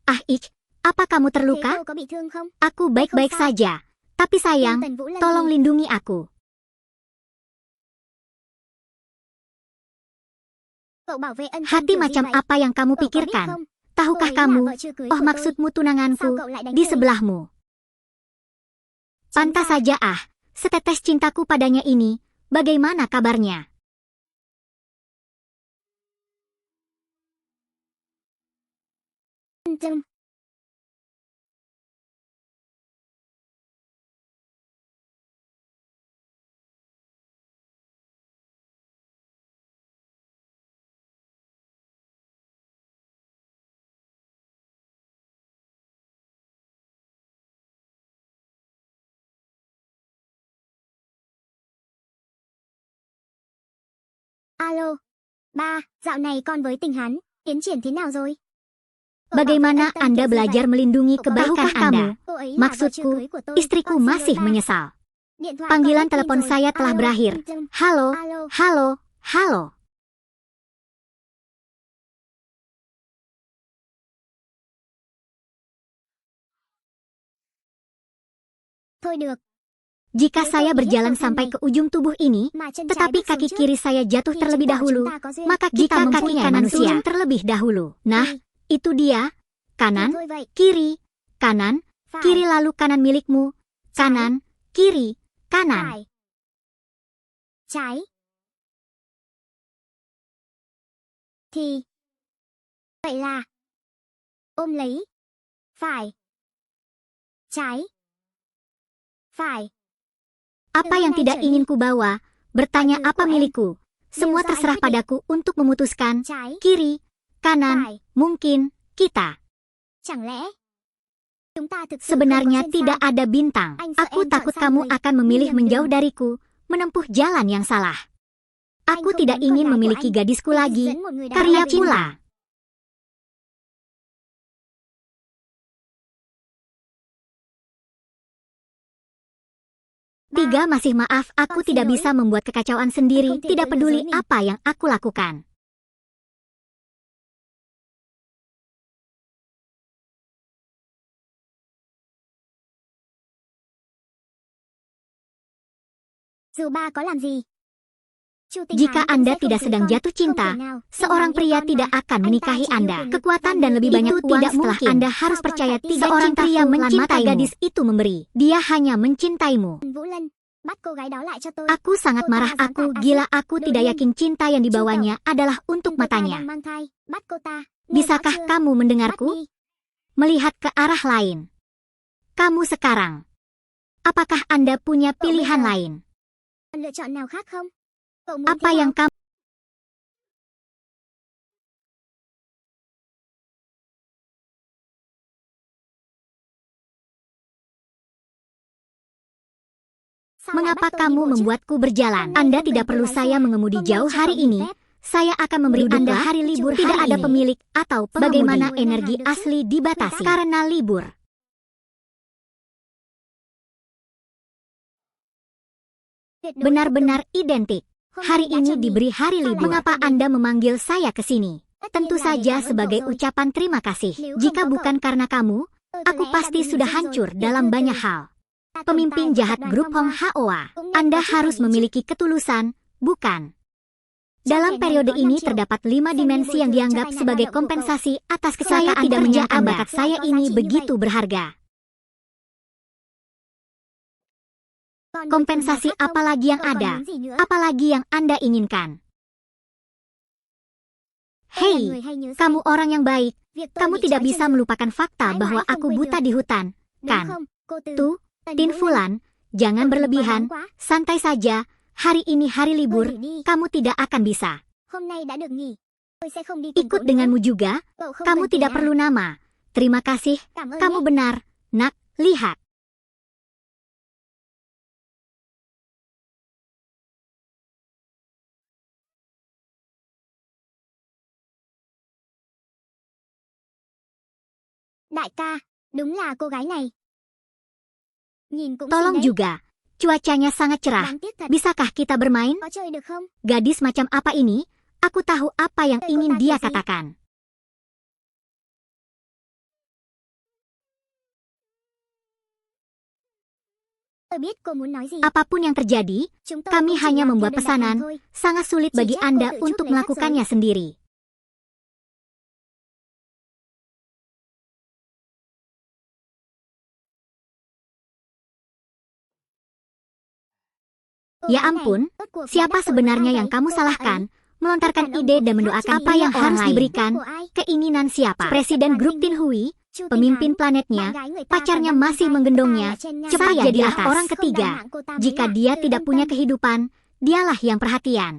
[SPEAKER 2] Axit.
[SPEAKER 1] Apa kamu
[SPEAKER 2] Thế
[SPEAKER 1] terluka?
[SPEAKER 2] cô có bị thương không?
[SPEAKER 1] Aku baik-baik saja. Tapi sayang,
[SPEAKER 2] Tần Vũ lần
[SPEAKER 1] tolong
[SPEAKER 2] thì
[SPEAKER 1] lindungi aku.
[SPEAKER 2] cậu bảo vệ ân
[SPEAKER 1] Hati
[SPEAKER 2] kiểu gì
[SPEAKER 1] macam
[SPEAKER 2] vậy?
[SPEAKER 1] apa yang kamu
[SPEAKER 2] Cậu có biết
[SPEAKER 1] pikirkan?
[SPEAKER 2] không?
[SPEAKER 1] Tahukah
[SPEAKER 2] Cô ấy là
[SPEAKER 1] kamu?
[SPEAKER 2] vợ chưa cưới
[SPEAKER 1] Oh,
[SPEAKER 2] của tôi.
[SPEAKER 1] maksudmu tunanganku
[SPEAKER 2] Sao cậu lại đánh
[SPEAKER 1] di
[SPEAKER 2] tôi?
[SPEAKER 1] sebelahmu. Pantas saja setetes cintaku padanya ini. Bagaimana kabarnya?
[SPEAKER 2] Châm. Alo. Ba, dạo này con với tình hắn, tiến triển thế nào rồi? Cậu bảo vệ
[SPEAKER 1] Bagaimana
[SPEAKER 2] ân tâm
[SPEAKER 1] Anda
[SPEAKER 2] kiểu gì
[SPEAKER 1] belajar
[SPEAKER 2] vậy?
[SPEAKER 1] melindungi
[SPEAKER 2] Cậu có
[SPEAKER 1] kebaikan
[SPEAKER 2] Tahukah
[SPEAKER 1] Anda?
[SPEAKER 2] kamu? Cô ấy là vợ chưa
[SPEAKER 1] Maksudku,
[SPEAKER 2] cưới của tôi.
[SPEAKER 1] istriku
[SPEAKER 2] Con xin
[SPEAKER 1] masih
[SPEAKER 2] lỗi ba.
[SPEAKER 1] menyesal.
[SPEAKER 2] Điện thoại
[SPEAKER 1] Panggilan
[SPEAKER 2] con hết pin
[SPEAKER 1] telepon
[SPEAKER 2] rồi.
[SPEAKER 1] saya telah
[SPEAKER 2] Alo.
[SPEAKER 1] berakhir.
[SPEAKER 2] Châm.
[SPEAKER 1] Halo,
[SPEAKER 2] Alo.
[SPEAKER 1] halo.
[SPEAKER 2] Thôi được.
[SPEAKER 1] Jika
[SPEAKER 2] Nếu
[SPEAKER 1] saya
[SPEAKER 2] tôi biết
[SPEAKER 1] berjalan
[SPEAKER 2] cầu thang
[SPEAKER 1] sampai
[SPEAKER 2] này,
[SPEAKER 1] ke ujung tubuh ini,
[SPEAKER 2] mà chân trái
[SPEAKER 1] tetapi
[SPEAKER 2] bước xuống
[SPEAKER 1] kaki
[SPEAKER 2] trước,
[SPEAKER 1] kiri saya jatuh
[SPEAKER 2] thì
[SPEAKER 1] terlebih
[SPEAKER 2] chứng tỏ
[SPEAKER 1] dahulu,
[SPEAKER 2] chúng ta có duyên.
[SPEAKER 1] maka
[SPEAKER 2] Jika
[SPEAKER 1] kita kaki
[SPEAKER 2] mempunyai
[SPEAKER 1] kanan
[SPEAKER 2] manusia
[SPEAKER 1] turun terlebih dahulu. Nah,
[SPEAKER 2] Thì
[SPEAKER 1] itu dia. Kanan,
[SPEAKER 2] thôi vậy.
[SPEAKER 1] kiri, kanan,
[SPEAKER 2] Phải.
[SPEAKER 1] kiri lalu kanan milikmu. Kanan, kiri, kanan.
[SPEAKER 2] Phải. Trái. Thì. Vậy là. Ôm lấy. Phải. Trái. Phải.
[SPEAKER 1] Apa yang tidak ingin ku bawa? Bertanya
[SPEAKER 2] Baju
[SPEAKER 1] apa
[SPEAKER 2] của em.
[SPEAKER 1] milikku? Semua
[SPEAKER 2] Điều do
[SPEAKER 1] terserah
[SPEAKER 2] anh quyết định.
[SPEAKER 1] padaku untuk memutuskan.
[SPEAKER 2] Trái.
[SPEAKER 1] Kiri, kanan,
[SPEAKER 2] Phải.
[SPEAKER 1] mungkin, kita.
[SPEAKER 2] Chẳng lẽ chúng ta thực sự
[SPEAKER 1] Sebenarnya
[SPEAKER 2] không có duyên
[SPEAKER 1] tidak
[SPEAKER 2] sao?
[SPEAKER 1] ada bintang.
[SPEAKER 2] Anh sợ
[SPEAKER 1] Aku
[SPEAKER 2] em
[SPEAKER 1] takut
[SPEAKER 2] chọn sai
[SPEAKER 1] kamu
[SPEAKER 2] người,
[SPEAKER 1] akan memilih
[SPEAKER 2] đi nhầm
[SPEAKER 1] menjauh
[SPEAKER 2] đường.
[SPEAKER 1] dariku, menempuh jalan yang salah.
[SPEAKER 2] Anh
[SPEAKER 1] Aku
[SPEAKER 2] không
[SPEAKER 1] tidak
[SPEAKER 2] muốn con
[SPEAKER 1] ingin
[SPEAKER 2] gái của
[SPEAKER 1] memiliki
[SPEAKER 2] anh
[SPEAKER 1] gadisku
[SPEAKER 2] đi
[SPEAKER 1] lagi.
[SPEAKER 2] dẫn một người đàn
[SPEAKER 1] Karya
[SPEAKER 2] ông đi
[SPEAKER 1] pula. Tiga, masih maaf, aku
[SPEAKER 2] Con xin
[SPEAKER 1] tidak
[SPEAKER 2] lỗi.
[SPEAKER 1] bisa membuat kekacauan sendiri,
[SPEAKER 2] Không thể
[SPEAKER 1] tidak
[SPEAKER 2] tự lừa
[SPEAKER 1] peduli
[SPEAKER 2] dối mình.
[SPEAKER 1] apa yang aku lakukan.
[SPEAKER 2] Dù ba có làm gì, Chu Tinh
[SPEAKER 1] Jika
[SPEAKER 2] Hán cũng
[SPEAKER 1] Anda
[SPEAKER 2] sẽ không
[SPEAKER 1] tidak
[SPEAKER 2] cưới
[SPEAKER 1] sedang
[SPEAKER 2] con.
[SPEAKER 1] jatuh
[SPEAKER 2] Không
[SPEAKER 1] cinta,
[SPEAKER 2] thể nào. Tinh
[SPEAKER 1] seorang
[SPEAKER 2] Hán yêu
[SPEAKER 1] pria
[SPEAKER 2] con
[SPEAKER 1] tidak
[SPEAKER 2] mà.
[SPEAKER 1] akan
[SPEAKER 2] Anh ta
[SPEAKER 1] menikahi
[SPEAKER 2] chỉ yêu
[SPEAKER 1] Anda.
[SPEAKER 2] quyền lực
[SPEAKER 1] Kekuatan
[SPEAKER 2] và
[SPEAKER 1] dan
[SPEAKER 2] nhiều
[SPEAKER 1] lebih
[SPEAKER 2] tiền.
[SPEAKER 1] banyak
[SPEAKER 2] Itu
[SPEAKER 1] uang
[SPEAKER 2] tidak
[SPEAKER 1] setelah
[SPEAKER 2] mungkin.
[SPEAKER 1] Anda harus
[SPEAKER 2] Sao con
[SPEAKER 1] percaya
[SPEAKER 2] phải tin
[SPEAKER 1] seorang
[SPEAKER 2] seorang
[SPEAKER 1] pria
[SPEAKER 2] pria
[SPEAKER 1] mencintai gadis itu memberi. Dia hanya mencintaimu.
[SPEAKER 2] Vũ Lân, bắt cô gái đó lại cho tôi.
[SPEAKER 1] Aku sangat
[SPEAKER 2] Cô ta
[SPEAKER 1] marah,
[SPEAKER 2] dám
[SPEAKER 1] aku
[SPEAKER 2] tạt
[SPEAKER 1] gila,
[SPEAKER 2] axit.
[SPEAKER 1] aku
[SPEAKER 2] Đồ
[SPEAKER 1] tidak
[SPEAKER 2] điên.
[SPEAKER 1] yakin cinta yang dibawanya adalah untuk
[SPEAKER 2] Cô ta
[SPEAKER 1] matanya.
[SPEAKER 2] đang mang thai, bắt cô ta. Nghe rõ
[SPEAKER 1] Bisakah
[SPEAKER 2] chưa?
[SPEAKER 1] kamu
[SPEAKER 2] Bắt
[SPEAKER 1] mendengarku?
[SPEAKER 2] đi.
[SPEAKER 1] Melihat ke arah lain. Kamu sekarang. Apakah Anda punya pilihan
[SPEAKER 2] bây giờ
[SPEAKER 1] lain?
[SPEAKER 2] Còn lựa chọn nào khác không? Cậu muốn
[SPEAKER 1] Apa
[SPEAKER 2] thế
[SPEAKER 1] yang
[SPEAKER 2] nào?
[SPEAKER 1] kamu...
[SPEAKER 2] Sao lại
[SPEAKER 1] Mengapa
[SPEAKER 2] bắt tôi đi
[SPEAKER 1] kamu
[SPEAKER 2] bộ chứ?
[SPEAKER 1] membuatku berjalan?
[SPEAKER 2] Hôm nay
[SPEAKER 1] Anda
[SPEAKER 2] không
[SPEAKER 1] tidak
[SPEAKER 2] cần
[SPEAKER 1] perlu
[SPEAKER 2] tôi lái
[SPEAKER 1] saya
[SPEAKER 2] xe.
[SPEAKER 1] mengemudi
[SPEAKER 2] Hôm nay
[SPEAKER 1] jauh
[SPEAKER 2] cho
[SPEAKER 1] hari
[SPEAKER 2] cậu nghỉ
[SPEAKER 1] ini.
[SPEAKER 2] phép.
[SPEAKER 1] Saya akan memberi
[SPEAKER 2] Duduklah,
[SPEAKER 1] Anda hari libur.
[SPEAKER 2] cukup
[SPEAKER 1] Tidak
[SPEAKER 2] hari
[SPEAKER 1] ada
[SPEAKER 2] ini.
[SPEAKER 1] pemilik atau pengemudi.
[SPEAKER 2] Bagaimana
[SPEAKER 1] Energi
[SPEAKER 2] energi
[SPEAKER 1] asli dibatasi?
[SPEAKER 2] Bentar.
[SPEAKER 1] Karena libur.
[SPEAKER 2] Tuyệt đối
[SPEAKER 1] Benar-benar identik.
[SPEAKER 2] Hôm
[SPEAKER 1] Hari
[SPEAKER 2] nay đã
[SPEAKER 1] ini
[SPEAKER 2] cho nghỉ.
[SPEAKER 1] diberi hari
[SPEAKER 2] Sao lại
[SPEAKER 1] libur.
[SPEAKER 2] bắt
[SPEAKER 1] Mengapa
[SPEAKER 2] tôi đến?
[SPEAKER 1] Anda memanggil saya ke sini?
[SPEAKER 2] Tất
[SPEAKER 1] Tentu
[SPEAKER 2] nhiên là để
[SPEAKER 1] saja
[SPEAKER 2] cảm ơn
[SPEAKER 1] sebagai
[SPEAKER 2] cậu rồi.
[SPEAKER 1] ucapan terima kasih.
[SPEAKER 2] Nếu không
[SPEAKER 1] Jika
[SPEAKER 2] có
[SPEAKER 1] bukan
[SPEAKER 2] cậu,
[SPEAKER 1] karena kamu,
[SPEAKER 2] tôi có
[SPEAKER 1] aku
[SPEAKER 2] lẽ đã
[SPEAKER 1] pasti
[SPEAKER 2] bị
[SPEAKER 1] sudah
[SPEAKER 2] hủy
[SPEAKER 1] hancur
[SPEAKER 2] rồi.
[SPEAKER 1] dalam
[SPEAKER 2] Tiểu thư
[SPEAKER 1] banyak
[SPEAKER 2] từ
[SPEAKER 1] hal.
[SPEAKER 2] ta tồn
[SPEAKER 1] Pemimpin
[SPEAKER 2] tại
[SPEAKER 1] jahat
[SPEAKER 2] tập đoàn
[SPEAKER 1] grup
[SPEAKER 2] Phong
[SPEAKER 1] Hong
[SPEAKER 2] Hoa.
[SPEAKER 1] Hoa.
[SPEAKER 2] Cũng nên
[SPEAKER 1] Anda
[SPEAKER 2] có chút
[SPEAKER 1] harus
[SPEAKER 2] thành ý chứ.
[SPEAKER 1] memiliki ketulusan, bukan?
[SPEAKER 2] Trong
[SPEAKER 1] Dalam
[SPEAKER 2] thẻ này
[SPEAKER 1] periode
[SPEAKER 2] có 5
[SPEAKER 1] ini
[SPEAKER 2] triệu.
[SPEAKER 1] terdapat 5
[SPEAKER 2] Xem như
[SPEAKER 1] dimensi
[SPEAKER 2] bồi
[SPEAKER 1] yang
[SPEAKER 2] thường cho
[SPEAKER 1] dianggap
[SPEAKER 2] tai nạn
[SPEAKER 1] sebagai
[SPEAKER 2] lao động của cậu.
[SPEAKER 1] kompensasi atas
[SPEAKER 2] Saya
[SPEAKER 1] kecelakaan
[SPEAKER 2] tidak
[SPEAKER 1] kerja
[SPEAKER 2] menyangka
[SPEAKER 1] Anda.
[SPEAKER 2] bakat
[SPEAKER 1] Saya
[SPEAKER 2] lại có
[SPEAKER 1] ini
[SPEAKER 2] giá trị như
[SPEAKER 1] begitu
[SPEAKER 2] vậy.
[SPEAKER 1] berharga.
[SPEAKER 2] Còn bồi thường nào
[SPEAKER 1] Kompensasi
[SPEAKER 2] khác không?
[SPEAKER 1] apa lagi yang
[SPEAKER 2] Cậu còn
[SPEAKER 1] ada?
[SPEAKER 2] muốn gì nữa?
[SPEAKER 1] Apalagi yang Anda inginkan? Hei, kamu orang yang baik. Kamu tidak bisa melupakan fakta bahwa aku buta di hutan, kan? Tuh, Tin Fulan, jangan berlebihan, santai saja. Hari ini hari libur, kamu tidak akan bisa. Ikut denganmu juga, kamu tidak perlu nama. Terima kasih, kamu benar. Nak, lihat.
[SPEAKER 2] Đại ca, đúng là cô gái này. Nhìn cũng
[SPEAKER 1] Tolong
[SPEAKER 2] xinh đấy.
[SPEAKER 1] juga, cuacanya sangat cerah.
[SPEAKER 2] Đáng tiếc thật.
[SPEAKER 1] Bisakah kita bermain?
[SPEAKER 2] Có chơi được không?
[SPEAKER 1] Gadis macam apa ini? Aku tahu apa yang ingin dia katakan.
[SPEAKER 2] Tôi biết cô muốn nói gì.
[SPEAKER 1] Apapun yang terjadi,
[SPEAKER 2] Chúng tôi
[SPEAKER 1] kami
[SPEAKER 2] cũng chỉ
[SPEAKER 1] hanya
[SPEAKER 2] làm
[SPEAKER 1] membuat
[SPEAKER 2] theo đơn đặt
[SPEAKER 1] pesanan.
[SPEAKER 2] hàng thôi.
[SPEAKER 1] Sangat sulit
[SPEAKER 2] Chỉ
[SPEAKER 1] bagi
[SPEAKER 2] trách cô
[SPEAKER 1] Anda
[SPEAKER 2] tự chuốc
[SPEAKER 1] untuk
[SPEAKER 2] lấy rắc
[SPEAKER 1] melakukannya sendiri.
[SPEAKER 2] Cô
[SPEAKER 1] Ya
[SPEAKER 2] gái này,
[SPEAKER 1] ampun,
[SPEAKER 2] rốt cuộc đã
[SPEAKER 1] siapa
[SPEAKER 2] đắc tội với
[SPEAKER 1] sebenarnya
[SPEAKER 2] ai
[SPEAKER 1] yang
[SPEAKER 2] vậy?
[SPEAKER 1] kamu
[SPEAKER 2] Cô
[SPEAKER 1] salahkan?
[SPEAKER 2] ấy.
[SPEAKER 1] Melontarkan
[SPEAKER 2] Bukan
[SPEAKER 1] ide
[SPEAKER 2] ông
[SPEAKER 1] dan
[SPEAKER 2] bố
[SPEAKER 1] mendoakan
[SPEAKER 2] khác
[SPEAKER 1] apa
[SPEAKER 2] chính
[SPEAKER 1] yang
[SPEAKER 2] là
[SPEAKER 1] harus
[SPEAKER 2] orang lain.
[SPEAKER 1] diberikan?
[SPEAKER 2] Của ai?
[SPEAKER 1] Keinginan siapa?
[SPEAKER 2] Chủ tịch
[SPEAKER 1] Presiden
[SPEAKER 2] tập đoàn
[SPEAKER 1] grup
[SPEAKER 2] Tinh
[SPEAKER 1] Tin
[SPEAKER 2] Huy.
[SPEAKER 1] Hui,
[SPEAKER 2] Chu Tinh
[SPEAKER 1] pemimpin
[SPEAKER 2] Hán,
[SPEAKER 1] planetnya,
[SPEAKER 2] bạn gái người ta
[SPEAKER 1] pacarnya
[SPEAKER 2] còn đang
[SPEAKER 1] masih
[SPEAKER 2] mang thai,
[SPEAKER 1] menggendongnya.
[SPEAKER 2] ta là trên ngang
[SPEAKER 1] Cepat
[SPEAKER 2] tay.
[SPEAKER 1] jadilah
[SPEAKER 2] Atas.
[SPEAKER 1] orang
[SPEAKER 2] Không
[SPEAKER 1] ketiga.
[SPEAKER 2] đào mạng cô ta mới
[SPEAKER 1] Jika
[SPEAKER 2] lạ.
[SPEAKER 1] dia
[SPEAKER 2] Từ
[SPEAKER 1] tidak
[SPEAKER 2] ân
[SPEAKER 1] punya
[SPEAKER 2] tâm.
[SPEAKER 1] kehidupan, dialah yang perhatian.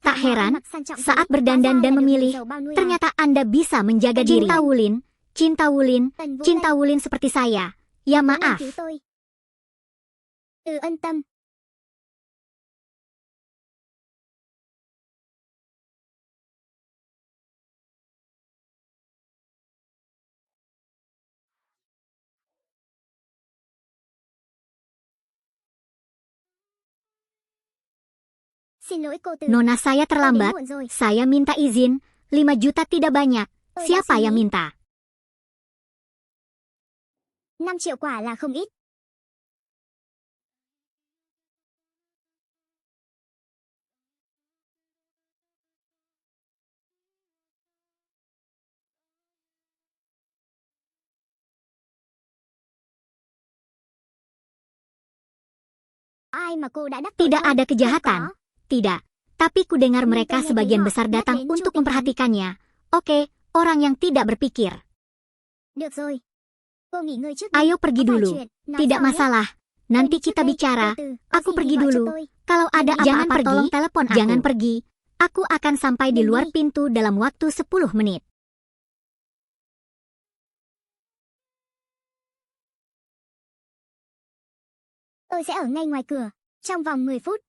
[SPEAKER 1] Tak
[SPEAKER 2] Thảo
[SPEAKER 1] heran,
[SPEAKER 2] mặc sang trọng thế,
[SPEAKER 1] saat
[SPEAKER 2] hóa
[SPEAKER 1] berdandan
[SPEAKER 2] ra
[SPEAKER 1] dan
[SPEAKER 2] là được
[SPEAKER 1] memilih,
[SPEAKER 2] người giàu bao nuôi à.
[SPEAKER 1] ternyata Anda bisa menjaga diri. Cinta Wulin,
[SPEAKER 2] Tần Vũ
[SPEAKER 1] Cinta
[SPEAKER 2] Lân,
[SPEAKER 1] Wulin seperti saya. Ya
[SPEAKER 2] Vũ Lân
[SPEAKER 1] maaf.
[SPEAKER 2] cứu tôi. Ân tâm. Xin lỗi cô Từ.
[SPEAKER 1] Nona saya
[SPEAKER 2] Tôi đến
[SPEAKER 1] terlambat.
[SPEAKER 2] muộn rồi.
[SPEAKER 1] Saya minta izin. 5 juta tidak banyak.
[SPEAKER 2] Tôi đã
[SPEAKER 1] Siapa
[SPEAKER 2] suy
[SPEAKER 1] yang
[SPEAKER 2] nghĩ.
[SPEAKER 1] minta?
[SPEAKER 2] 5 triệu quả là không ít. Ai mà cô đã đắc tội
[SPEAKER 1] Tidak
[SPEAKER 2] không?
[SPEAKER 1] ada
[SPEAKER 2] Không
[SPEAKER 1] kejahatan.
[SPEAKER 2] có.
[SPEAKER 1] Tidak. Tapi ku dengar
[SPEAKER 2] Nhưng
[SPEAKER 1] mereka
[SPEAKER 2] tôi nghe
[SPEAKER 1] sebagian
[SPEAKER 2] thấy họ
[SPEAKER 1] besar
[SPEAKER 2] nhắc
[SPEAKER 1] datang
[SPEAKER 2] đến
[SPEAKER 1] untuk
[SPEAKER 2] Chu Tinh Hán.
[SPEAKER 1] memperhatikannya. Oke, orang yang tidak berpikir.
[SPEAKER 2] Được rồi. Cô nghỉ ngơi trước đi.
[SPEAKER 1] Ayo pergi
[SPEAKER 2] Có vài
[SPEAKER 1] dulu.
[SPEAKER 2] chuyện. Nói
[SPEAKER 1] Tidak
[SPEAKER 2] sau nhé.
[SPEAKER 1] masalah.
[SPEAKER 2] Tôi
[SPEAKER 1] Nanti
[SPEAKER 2] đi trước
[SPEAKER 1] kita
[SPEAKER 2] đây.
[SPEAKER 1] bicara.
[SPEAKER 2] Cô Từ, có
[SPEAKER 1] Aku
[SPEAKER 2] gì thì
[SPEAKER 1] pergi
[SPEAKER 2] gọi cho
[SPEAKER 1] dulu.
[SPEAKER 2] tôi.
[SPEAKER 1] Kalau ada
[SPEAKER 2] Jangan
[SPEAKER 1] apa-apa tolong telepon aku. Jangan pergi. Aku akan sampai di luar
[SPEAKER 2] Pergi.
[SPEAKER 1] pintu dalam waktu 10 menit.
[SPEAKER 2] Tôi sẽ ở ngay ngoài cửa. Trong vòng 10 phút.